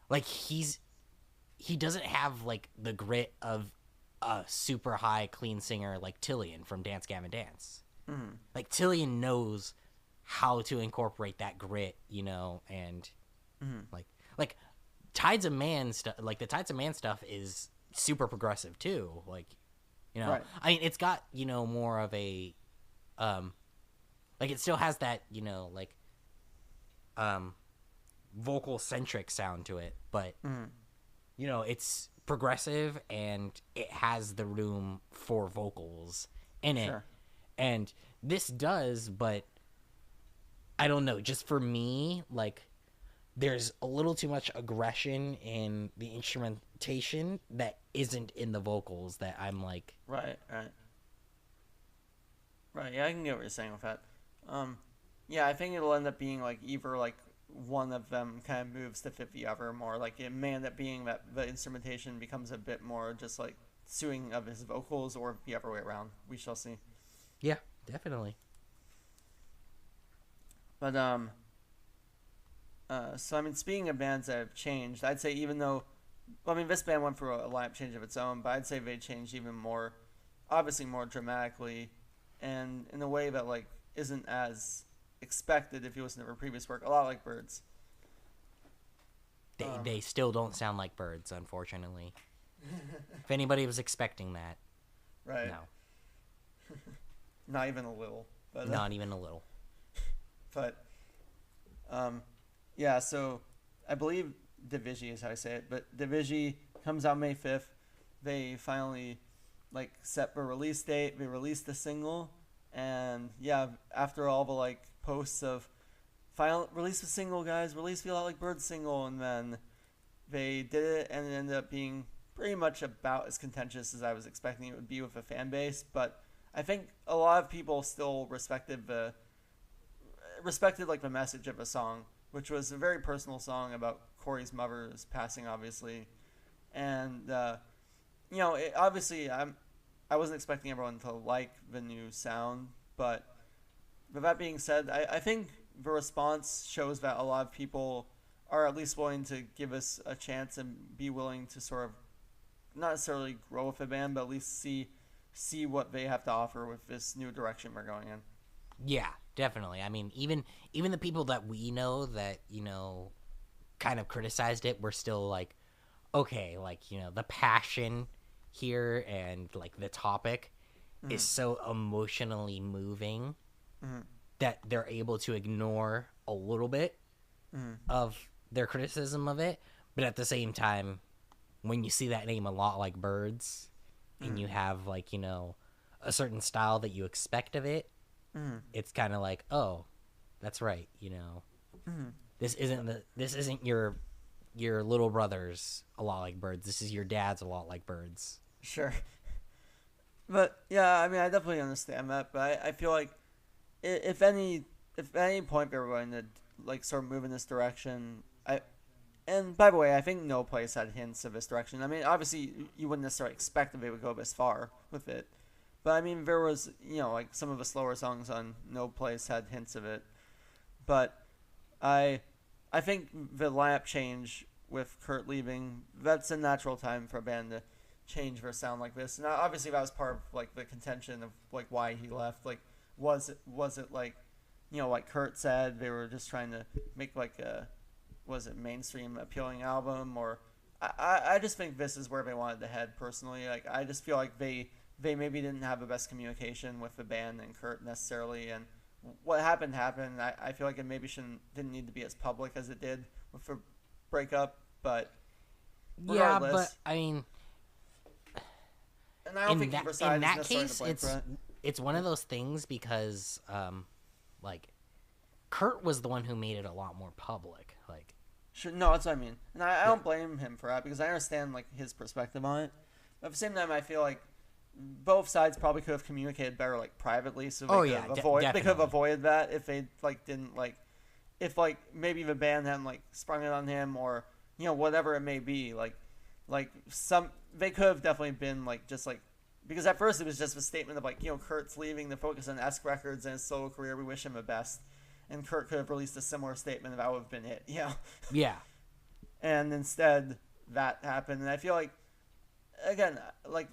Like he doesn't have like the grit of a super high clean singer like Tillian from Dance Gavin Dance. Mm-hmm. Like Tillian knows how to incorporate that grit, and like Tides of Man stuff. Like the Tides of Man stuff is super progressive too. Like Right. I mean, it's got more of a like it still has that like vocal centric sound to it, but Mm-hmm. it's progressive and it has the room for vocals in it. Sure. And this does, but I don't know, just for me, like there's a little too much aggression in the instrumentation that isn't in the vocals that I'm like, Right. Right. Right. Yeah, I can get what you're saying with that. Yeah, I think it'll end up being like either like one of them kind of moves to fit the other more. Like it may end up being that the instrumentation becomes a bit more just like suing of his vocals, or the other way around. We shall see. yeah, definitely. But so I mean, speaking of bands that have changed, I'd say even though, well, I mean, this band went through a lineup change of its own, but I'd say they changed even more, obviously more dramatically, and in a way that like isn't as expected if you listen to their previous work. A lot like Birds. They still don't sound like Birds, unfortunately. If anybody was expecting that, Right. no, Not even a little. But not even a little. but yeah. So I believe Divigi is how I say it, but Divigi comes out May 5th. They finally like set the release date. They released the single, and yeah, after all the like posts of final release the single, guys, release the Lot Like Birds single, and then they did it, and it ended up being pretty much about as contentious as I was expecting it would be with a fan base. But I think a lot of people still respected like the message of a song, which was a very personal song about Corey's mother's passing, obviously, and obviously I wasn't expecting everyone to like the new sound, but with that being said, I think the response shows that a lot of people are at least willing to give us a chance and be willing to sort of not necessarily grow with the band, but at least see what they have to offer with this new direction we're going in. Yeah, definitely. I mean, even the people that we know that kind of criticized it were still like, okay, like the passion here and like the topic is so emotionally moving that they're able to ignore a little bit of their criticism of it, but at the same time, when you see that name A Lot Like Birds and you have like a certain style that you expect of it, it's kind of like, oh, that's right, this isn't your little brother's A Lot Like Birds, this is your dad's A Lot Like Birds. Sure. But yeah, I mean, I definitely understand that, but I feel like if any if at any point they're going to like sort of move in this direction, and by the way, I think No Place had hints of this direction. I mean, obviously you wouldn't necessarily expect that they would go this far with it, but I mean there was like some of the slower songs on No Place had hints of it, but I think the lineup change with Kurt leaving, that's a natural time for a band to change for a sound like this. And obviously that was part of like the contention of like why he left. Like, was it like, like Kurt said, they were just trying to make like a, was it mainstream appealing album, or I just think this is where they wanted to head personally. Like, I just feel like they maybe didn't have the best communication with the band and Kurt necessarily, and what happened. I feel like it maybe didn't need to be as public as it did with the breakup, but regardless. Yeah, but I mean, and I don't think either side in is that necessarily case, to blame for it. it's one of those things because like Kurt was the one who made it a lot more public. Like, Sure, no, that's what I mean, and I don't blame him for that because I understand like his perspective on it. But at the same time, I feel like both sides probably could have communicated better like privately, so they could have avoided that if they like didn't like, if like maybe the band hadn't like sprung it on him, or whatever it may be, like some, they could have definitely been like just like, because at first it was just a statement of like, Kurt's leaving to focus on Esk Records and his solo career, we wish him the best. And Kurt could have released a similar statement, and that would have been it. Yeah. And instead, that happened. And I feel like, again, like,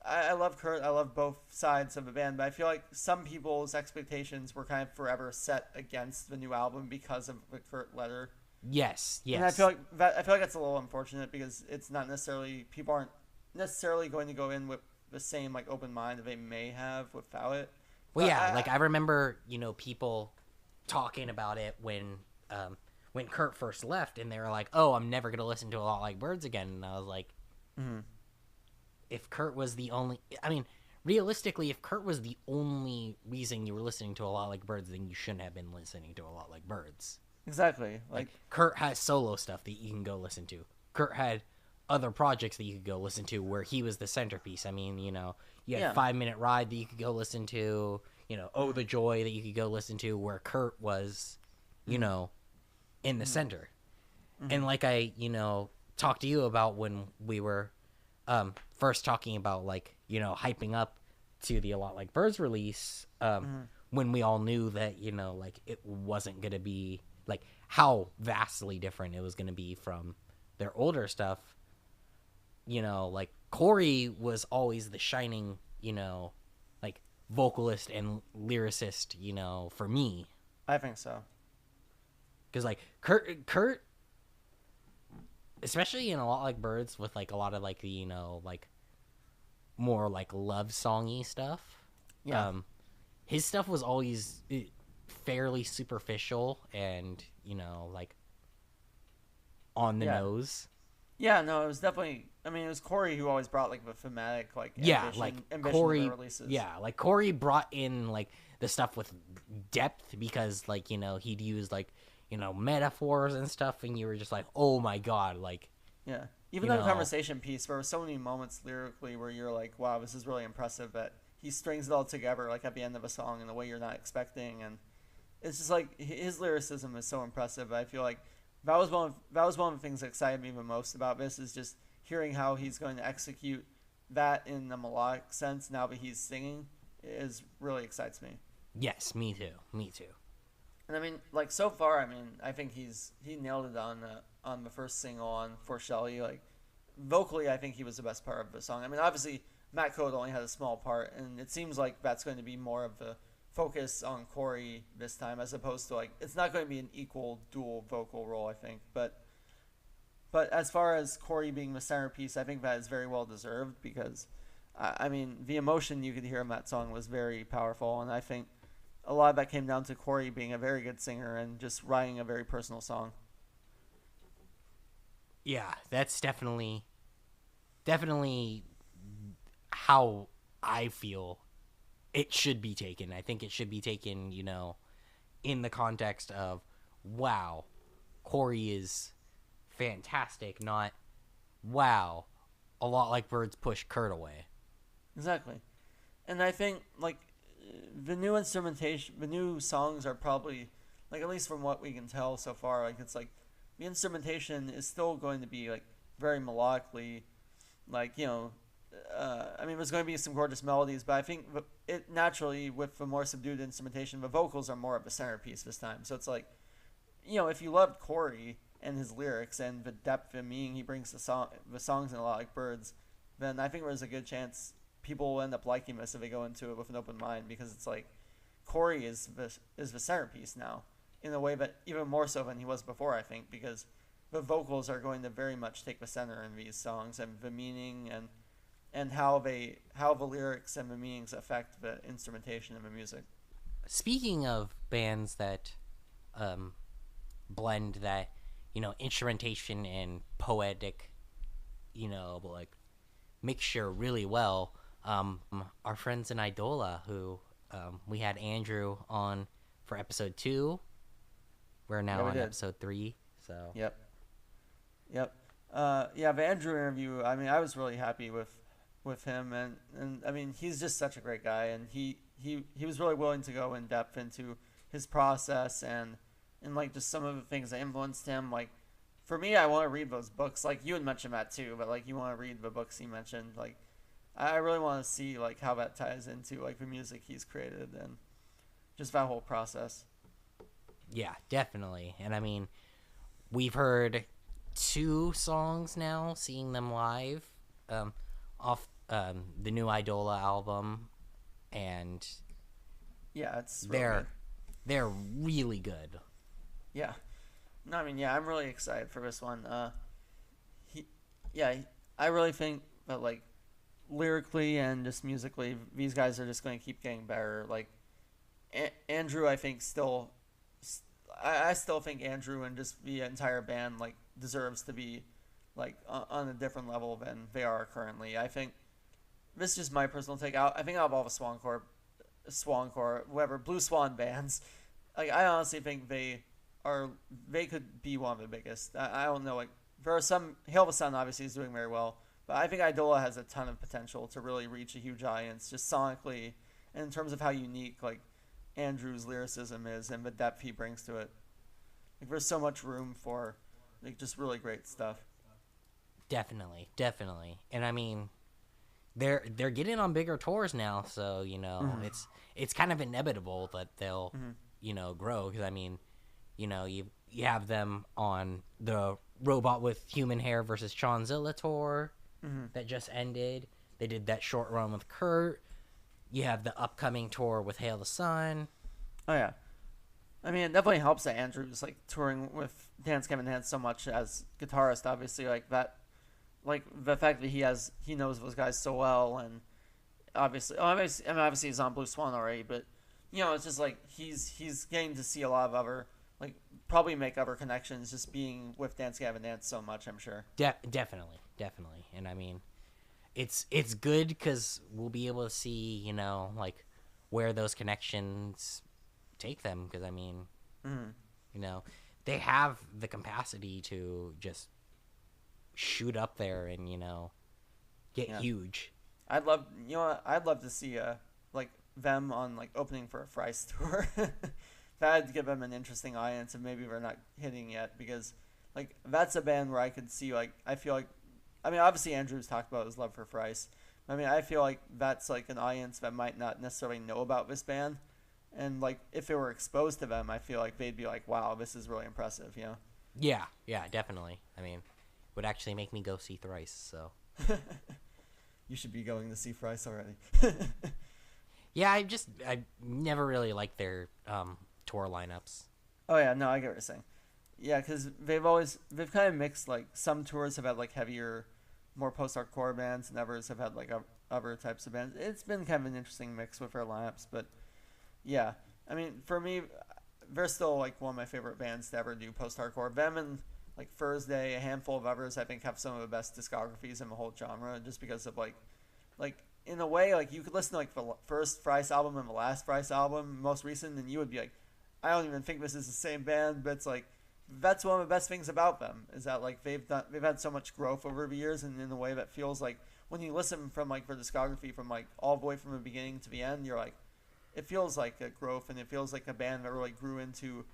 I love Kurt. I love both sides of the band. But I feel like some people's expectations were kind of forever set against the new album because of the Kurt letter. Yes. And I feel like that's a little unfortunate because it's not necessarily, people aren't necessarily going to go in with the same like open mind that they may have without it. Well, yeah, like I remember, people talking about it when Kurt first left, and they were like, "Oh, I'm never gonna listen to A Lot Like Birds again." And I was like, if Kurt was the only, I mean, realistically, if Kurt was the only reason you were listening to A Lot Like Birds, then you shouldn't have been listening to A Lot Like Birds. Exactly. Like Kurt has solo stuff that you can go listen to. Kurt had other projects that you could go listen to where he was the centerpiece. I mean, you had 5 Minute Ride that you could go listen to. Oh, the Joy that you could go listen to, where Kurt was, in the center. And like I, talked to you about when we were first talking about, like, hyping up to the A Lot Like Birds release, when we all knew that, like, it wasn't going to be, like, how vastly different it was going to be from their older stuff. Like, Corey was always the shining, like, vocalist and lyricist, for me. I think so. Because, like, Kurt, especially in A Lot Like Birds, with, like, a lot of, like, the, like, more, like, love songy stuff. Yeah. His stuff was always fairly superficial and, like, on the nose. Yeah, no, it was definitely, I mean, it was Corey who always brought, like, the thematic, like, ambition Corey, releases. Yeah, like, Corey brought in, like, the stuff with depth because, like, he'd use, like, metaphors and stuff, and you were just like, oh my god, like... Yeah. Even the conversation piece, there were so many moments lyrically where you're like, wow, this is really impressive that he strings it all together, like, at the end of a song in a way you're not expecting, and it's just, like, his lyricism is so impressive. I feel like that was one of the things that excited me the most about this, is just hearing how he's going to execute that in the melodic sense now that he's singing is really excites me. Yes, me too. And I mean, like, so far, I mean, I think he nailed it on the first single on For Shelly. Like, vocally, I think he was the best part of the song. I mean, obviously, Matt Code only had a small part, and it seems like that's going to be more of the focus on Corey this time, as opposed to, like, it's not going to be an equal dual vocal role, I think. But as far as Corey being the centerpiece, I think that is very well deserved because, I mean, the emotion you could hear in that song was very powerful, and I think a lot of that came down to Corey being a very good singer and just writing a very personal song. Yeah, that's definitely how I feel it should be taken. I think it should be taken, in the context of, wow, Corey is fantastic, not, wow, A Lot Like Birds push Kurt away. Exactly. And I think, like, the new instrumentation, the new songs are probably, like, at least from what we can tell so far, like, it's like the instrumentation is still going to be, like, very melodically, like, I mean, there's going to be some gorgeous melodies, but I think it naturally, with the more subdued instrumentation, the vocals are more of a centerpiece this time. So it's like, if you loved Corey and his lyrics and the depth and meaning he brings to the songs in A Lot Like Birds, then I think there's a good chance people will end up liking this if they go into it with an open mind, because it's like Corey is the centerpiece now in a way that even more so than he was before, I think, because the vocals are going to very much take the center in these songs, and the meaning and how the lyrics and the meanings affect the instrumentation and the music. Speaking of bands that blend that, instrumentation and poetic, like mixture really well, our friends in Idola, who we had Andrew on for episode 2. We're now on episode 3. So Yep. The Andrew interview, I mean, I was really happy with him, and I mean, he's just such a great guy, and he was really willing to go in depth into his process and like just some of the things that influenced him. Like, for me, I want to read those books. Like, you had mentioned that too, but like, you want to read the books he mentioned. Like, I really want to see like how that ties into like the music he's created and just that whole process. yeah, definitely. And I mean, we've heard 2 songs now, seeing them live, off the new Idola album, and Yeah, it's really they're really good. Yeah. No, I mean, yeah, I'm really excited for this one. I really think that like lyrically and just musically, these guys are just going to keep getting better. Like Andrew, I think I still think Andrew and just the entire band like deserves to be like on a different level than they are currently. I think this is just my personal take. I think out of all the Swancore, whatever, Blue Swan bands, like I honestly think they could be one of the biggest. I don't know, like there are some. Hail the Sun obviously is doing very well, but I think Idola has a ton of potential to really reach a huge audience, just sonically, and in terms of how unique like Andrew's lyricism is and the depth he brings to it. Like there's so much room for like just really great stuff. Definitely. And I mean, they're getting on bigger tours now, so it's kind of inevitable that they'll grow, because I mean, you have them on the Robot with Human Hair versus Chonzilla tour that just ended. They did that short run with Kurt. You have the upcoming tour with Hail the Sun. Oh yeah, I mean, it definitely helps that Andrew's like touring with Dance Gavin Dance so much as guitarist. Obviously, like that, like the fact that he knows those guys so well, and obviously he's on Blue Swan already, but it's just like he's getting to see a lot of other, like probably make other connections just being with Dance Gavin Dance so much, I'm sure. Definitely, and I mean, it's good because we'll be able to see like where those connections take them, because I mean, they have the capacity to just shoot up there and get huge. I'd love to see like them on like opening for a Thrice tour. That'd give them an interesting audience, and maybe they're not hitting yet, because like that's a band where I could see, like, I feel like, I mean, obviously Andrew's talked about his love for Thrice. I mean, I feel like that's like an audience that might not necessarily know about this band, and like if they were exposed to them, I feel like they'd be like, wow, this is really impressive, Yeah, definitely. I mean, it would actually make me go see Thrice, so. You should be going to see Thrice already. Yeah, I never really liked their tour lineups. Oh yeah, no, I get what you're saying. Yeah, because they've kind of mixed, like some tours have had like heavier, more post-hardcore bands, and others have had like other types of bands. It's been kind of an interesting mix with their lineups, but yeah, I mean, for me, they're still like one of my favorite bands to ever do post-hardcore. Them and like Thursday, a handful of others, I think have some of the best discographies in the whole genre, just because of like in a way, like you could listen to like the first Thrice album and the last Thrice album, most recent, and you would be like, I don't even think this is the same band, but it's like that's one of the best things about them, is that like they've had so much growth over the years, and in a way that feels like when you listen from like their discography from like all the way from the beginning to the end, you're like, it feels like a growth, and it feels like a band that really grew into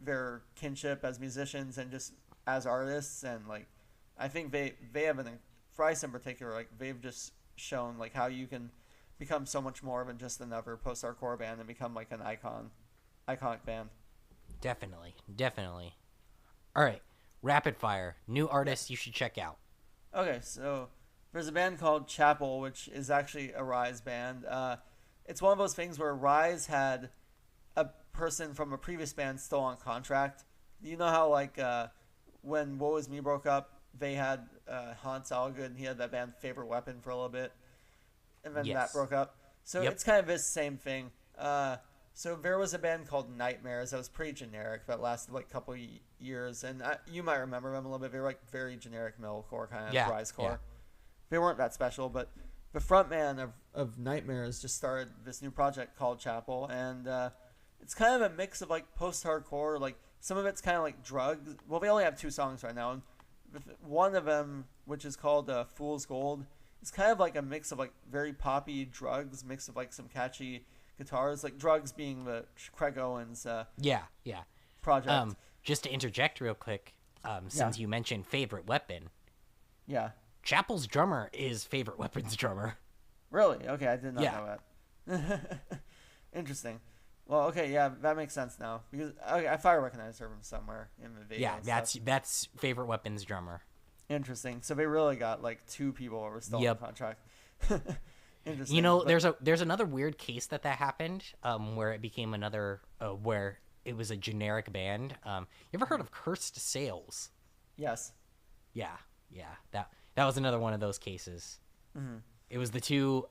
their kinship as musicians and just as artists. And like I think they have Thrice in particular, like they've just shown like how you can become so much more than just another post-hardcore band and become like an iconic band. Definitely. All right, rapid fire. New artists you should check out. Okay, so there's a band called Chapel, which is actually a Rise band. It's one of those things where Rise had a person from a previous band still on contract. You know how like when Woe Is Me broke up, they had Hans Algood and he had that band Favorite Weapon for a little bit, and then that Yes. broke up. So Yep. it's kind of this same thing. So there was a band called Nightmares that was pretty generic that lasted like a couple years, and you might remember them a little bit. They were like very generic metalcore kind of Yeah. Rise Yeah. core. They weren't that special, but the frontman of Nightmares just started this new project called Chapel, and it's kind of a mix of like post-hardcore, like some of it's kind of like drugs. Well, they only have two songs right now, and one of them, which is called Fool's Gold, is kind of like a mix of like very poppy drugs mixed with like some catchy guitars, like drugs being the Craig Owens Yeah. Yeah. project. Just to interject real quick, Yeah, since you mentioned Favorite Weapon, yeah, Chapel's drummer is Favorite Weapon's drummer. really? Okay, I did not Yeah. know that. Interesting. Well, okay, yeah, that makes sense now because okay, I thought I recognized her from somewhere in the video. Yeah, and that's stuff. that's Favorite Weapon's drummer. Interesting. So they really got like two people who were still Yep. on contract. Interesting. You know, but, there's another weird case that happened, where it became another where it was a generic band. You ever heard of Cursed Sales? yes. Yeah, yeah. That was another one of those cases. Hmm. It was the two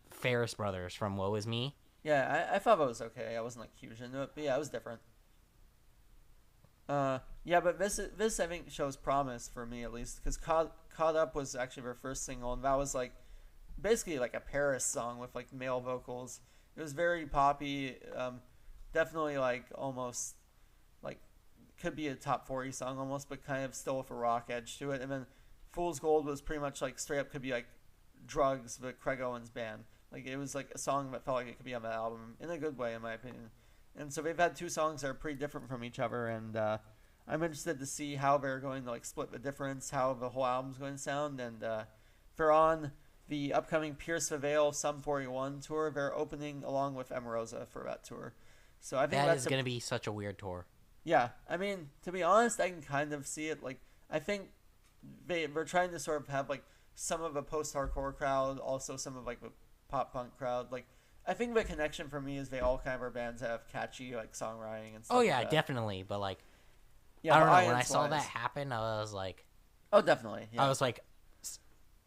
Ferris brothers from Woe Is Me. Yeah, I thought it was okay. I wasn't like huge into it, but yeah, it was different. Yeah, but this I think shows promise for me at least because Caught Up was actually their first single, and that was like basically like a Paris song with like male vocals. It was very poppy, definitely like almost like could be a top 40 song almost, but kind of still with a rock edge to it. And then Fool's Gold was pretty much like straight up could be like Drugs, the Craig Owens band. Like it was like a song that felt like it could be on that album in a good way, in my opinion. And so they've had two songs that are pretty different from each other, and I'm interested to see how they're going to like split the difference, how the whole album's going to sound, and they're on the upcoming Pierce the Veil Sum 41 tour. They're opening along with Emerosa for that tour. So I think That that's is going to be such a weird tour. yeah. I mean, to be honest, I can kind of see it. Like I think they're trying to sort of have like some of a post-hardcore crowd, also some of like the pop punk crowd. Like I think the connection for me is they all kind of are bands that have catchy like songwriting and stuff. Oh like yeah, that. definitely. But like, Yeah, I don't the know. When I saw audience-wise. that happen, I was like, Oh, definitely. Yeah.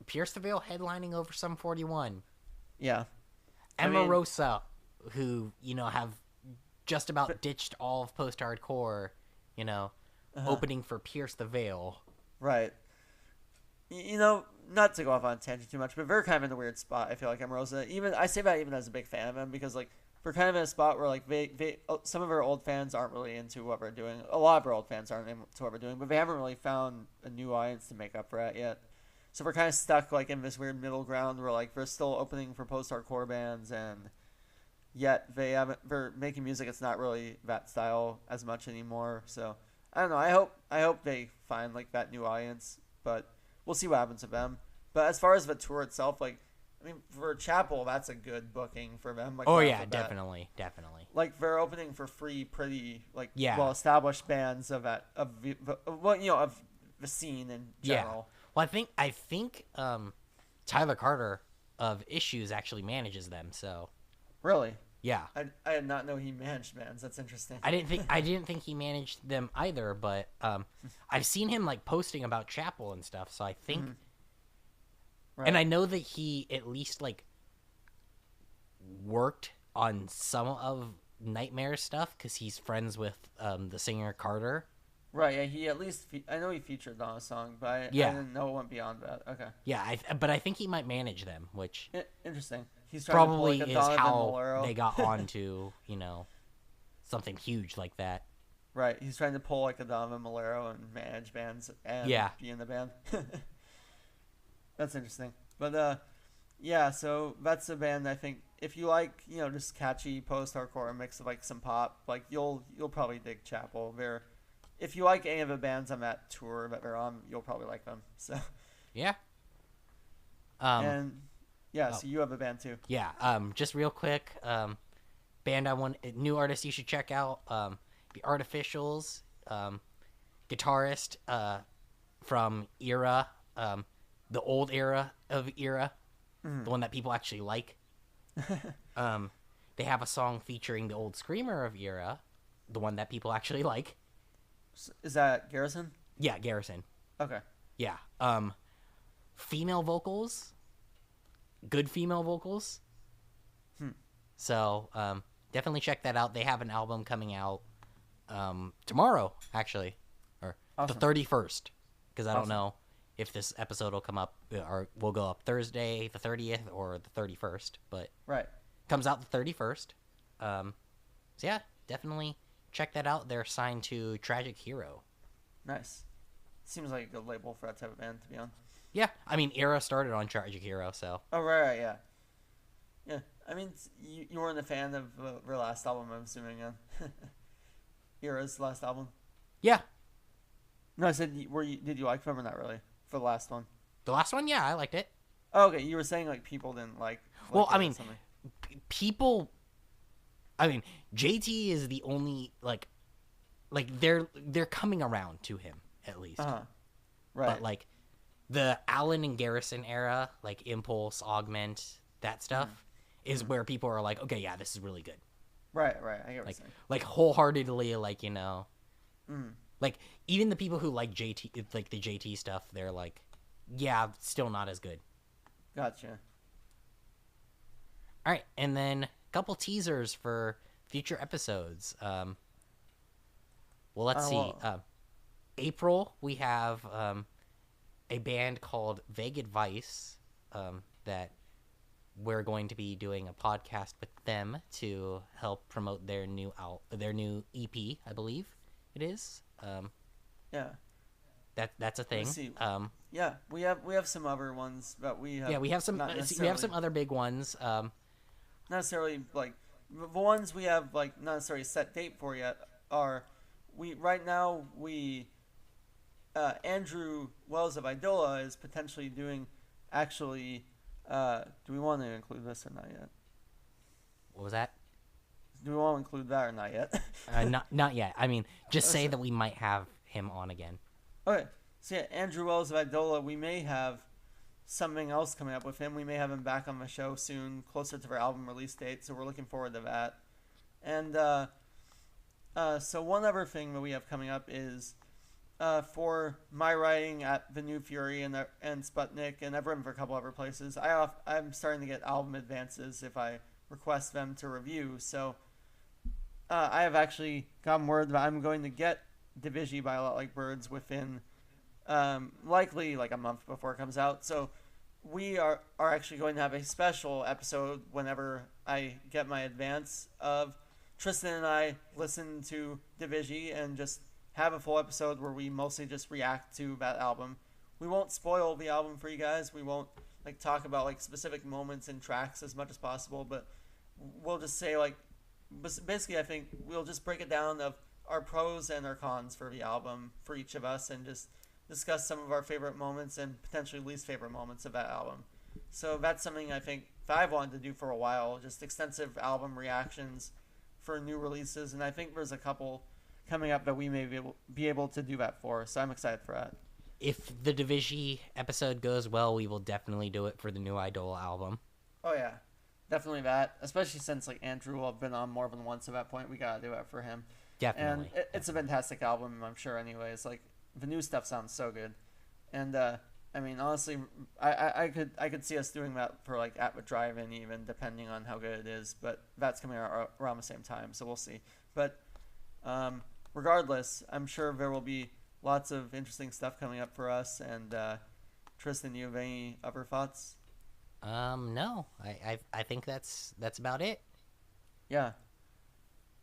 Pierce the Veil headlining over Sum 41. Yeah. I mean- Emerosa, who have just about ditched all of post-hardcore, opening for Pierce the Veil. Right. Not to go off on a tangent too much, but they're kind of in a weird spot. I feel like Emerosa. Even I say that even as a big fan of them because like we're kind of in a spot where like some of our old fans aren't really into what we're doing. A lot of our old fans aren't into what we're doing, but they haven't really found a new audience to make up for that yet. So we're kind of stuck like in this weird middle ground where like they're still opening for post-hardcore bands and yet they're making music that's not really that style as much anymore. So I don't know. I hope they find like that new audience, but we'll see what happens with them. But as far as the tour itself, like I mean, for Chapel, that's a good booking for them. Like, Oh right off yeah, the bat. definitely. Like they're opening for free, pretty like Yeah. well established bands of of the scene in general. Yeah. Well, I think Tyler Carter of Issues actually manages them. So Really, yeah, I did not know he managed bands. That's interesting. I didn't think he managed them either. But I've seen him like posting about Chapel and stuff. So I think. Right. And I know that he at least like worked on some of Nightmare stuff because he's friends with the singer Carter. Right, yeah, he at least I know he featured on a song, but I didn't know it went beyond that. Okay, Yeah, but I think he might manage them, which Interesting. He's trying probably to pull is like a Donovan how Molero. they got onto something huge like that. Right, he's trying to pull like a Donovan Molero and manage bands and Yeah. be in the band. That's interesting, but yeah. So that's a band I think if you like just catchy post-hardcore mix of like some pop, like you'll probably dig Chapel. If you like any of the bands on that tour that they're on, you'll probably like them. So Yeah. and yeah, so you have a band too. Yeah. Just real quick, band new artist you should check out. The Artificials, guitarist from Era. the old era, the Mm. one that people actually like. Um, they have a song featuring the old screamer of era, the one that people actually like. Is that Garrison? Yeah, Garrison. Okay. Yeah. Female vocals, good female vocals. Hmm. So definitely check that out. They have an album coming out tomorrow, actually, or the Awesome. 31st, because I don't Awesome. know if this episode will come up or will go up Thursday the 30th or the 31st, but Right. comes out the 31st. So yeah, definitely check that out. They're signed to Tragic Hero. Nice. Seems like a good label for that type of band to be on. Yeah, I mean, Era started on Tragic Hero, so Oh, right, yeah. Yeah. I mean, you weren't a fan of their last album, I'm assuming, Era's last album? yeah. No, I said, did you like them or not really? For the last one? The last one, yeah, I liked it. Oh, okay, you were saying, like, people didn't Well, like I it or mean, something. people. I mean, JT is the only like they're coming around to him at least. Uh-huh. Right. But like the Allen and Garrison era, like Impulse, Augment, that stuff is where people are like, okay, yeah, this is really good. Right, I get what you're Like saying. like wholeheartedly, like Mm. like even the people who like JT, like the JT stuff, they're like, yeah, still not as good. Gotcha. All right, and then a couple teasers for future episodes. Well, let's see. Well, April, we have a band called Vague Advice that we're going to be doing a podcast with them to help promote their new EP, I believe it is. yeah. That's a thing. Let's see. Yeah, we have some other ones, but we have Yeah, we have some. not We have necessarily some other big ones. not necessarily like the ones we have like not necessarily set date for yet are we right now we Andrew Wells of Idola is potentially doing actually do we want to include this or not yet? What was that? Do we want to include that or not yet? Not yet. I mean, just say So- that we might have him on again. Okay, so yeah, Andrew Wells of Idola, we may have something else coming up with him. We may have him back on the show soon, closer to our album release date. So we're looking forward to that. And so one other thing that we have coming up is for my writing at the New Fury and Sputnik, and I've written for a couple other places. I'm starting to get album advances if I request them to review. So I have actually gotten word that I'm going to get Division by a Lot Like Birds within likely like a month before it comes out. So we are actually going to have a special episode whenever I get my advance of Trystan and I listen to Division and just have a full episode where we mostly just react to that album. We won't spoil the album for you guys. We won't like talk about like specific moments and tracks as much as possible, but we'll just say like basically I think we'll just break it down of our pros and our cons for the album for each of us and just discuss some of our favorite moments and potentially least favorite moments of that album. So that's something I think that I've wanted to do for a while, just extensive album reactions for new releases, and I think there's a couple coming up that we may be able to do that for, so I'm excited for that. If the Division episode goes well, we will definitely do it for the new Idol album. Oh yeah, definitely that, especially since like Andrew will have been on more than once at that point. We gotta do it for him. Definitely. And it's a fantastic album, I'm sure. Anyways, like the new stuff sounds so good, and I mean honestly, I could see us doing that for like at the drive-in even depending on how good it is. But that's coming out around the same time, so we'll see. But regardless, I'm sure there will be lots of interesting stuff coming up for us. And Trystan, you have any other thoughts? No, I think that's about it. Yeah,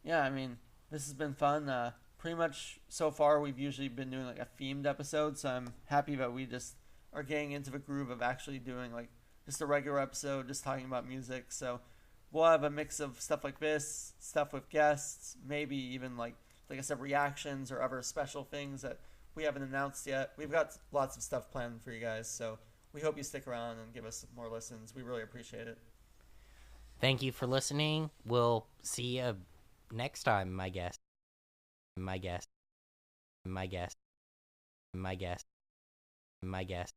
yeah. I mean, this has been fun. Pretty much so far, we've usually been doing like a themed episode, so I'm happy that we just are getting into the groove of actually doing like just a regular episode, just talking about music. So we'll have a mix of stuff like this, stuff with guests, maybe even like I said, reactions or other special things that we haven't announced yet. We've got lots of stuff planned for you guys, so we hope you stick around and give us more listens. We really appreciate it. Thank you for listening. We'll see you next time, my guess. My guess. My guess. My guess. My guess.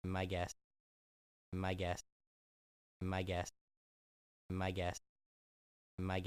My guess. My guess. My guess. My guess. My guess.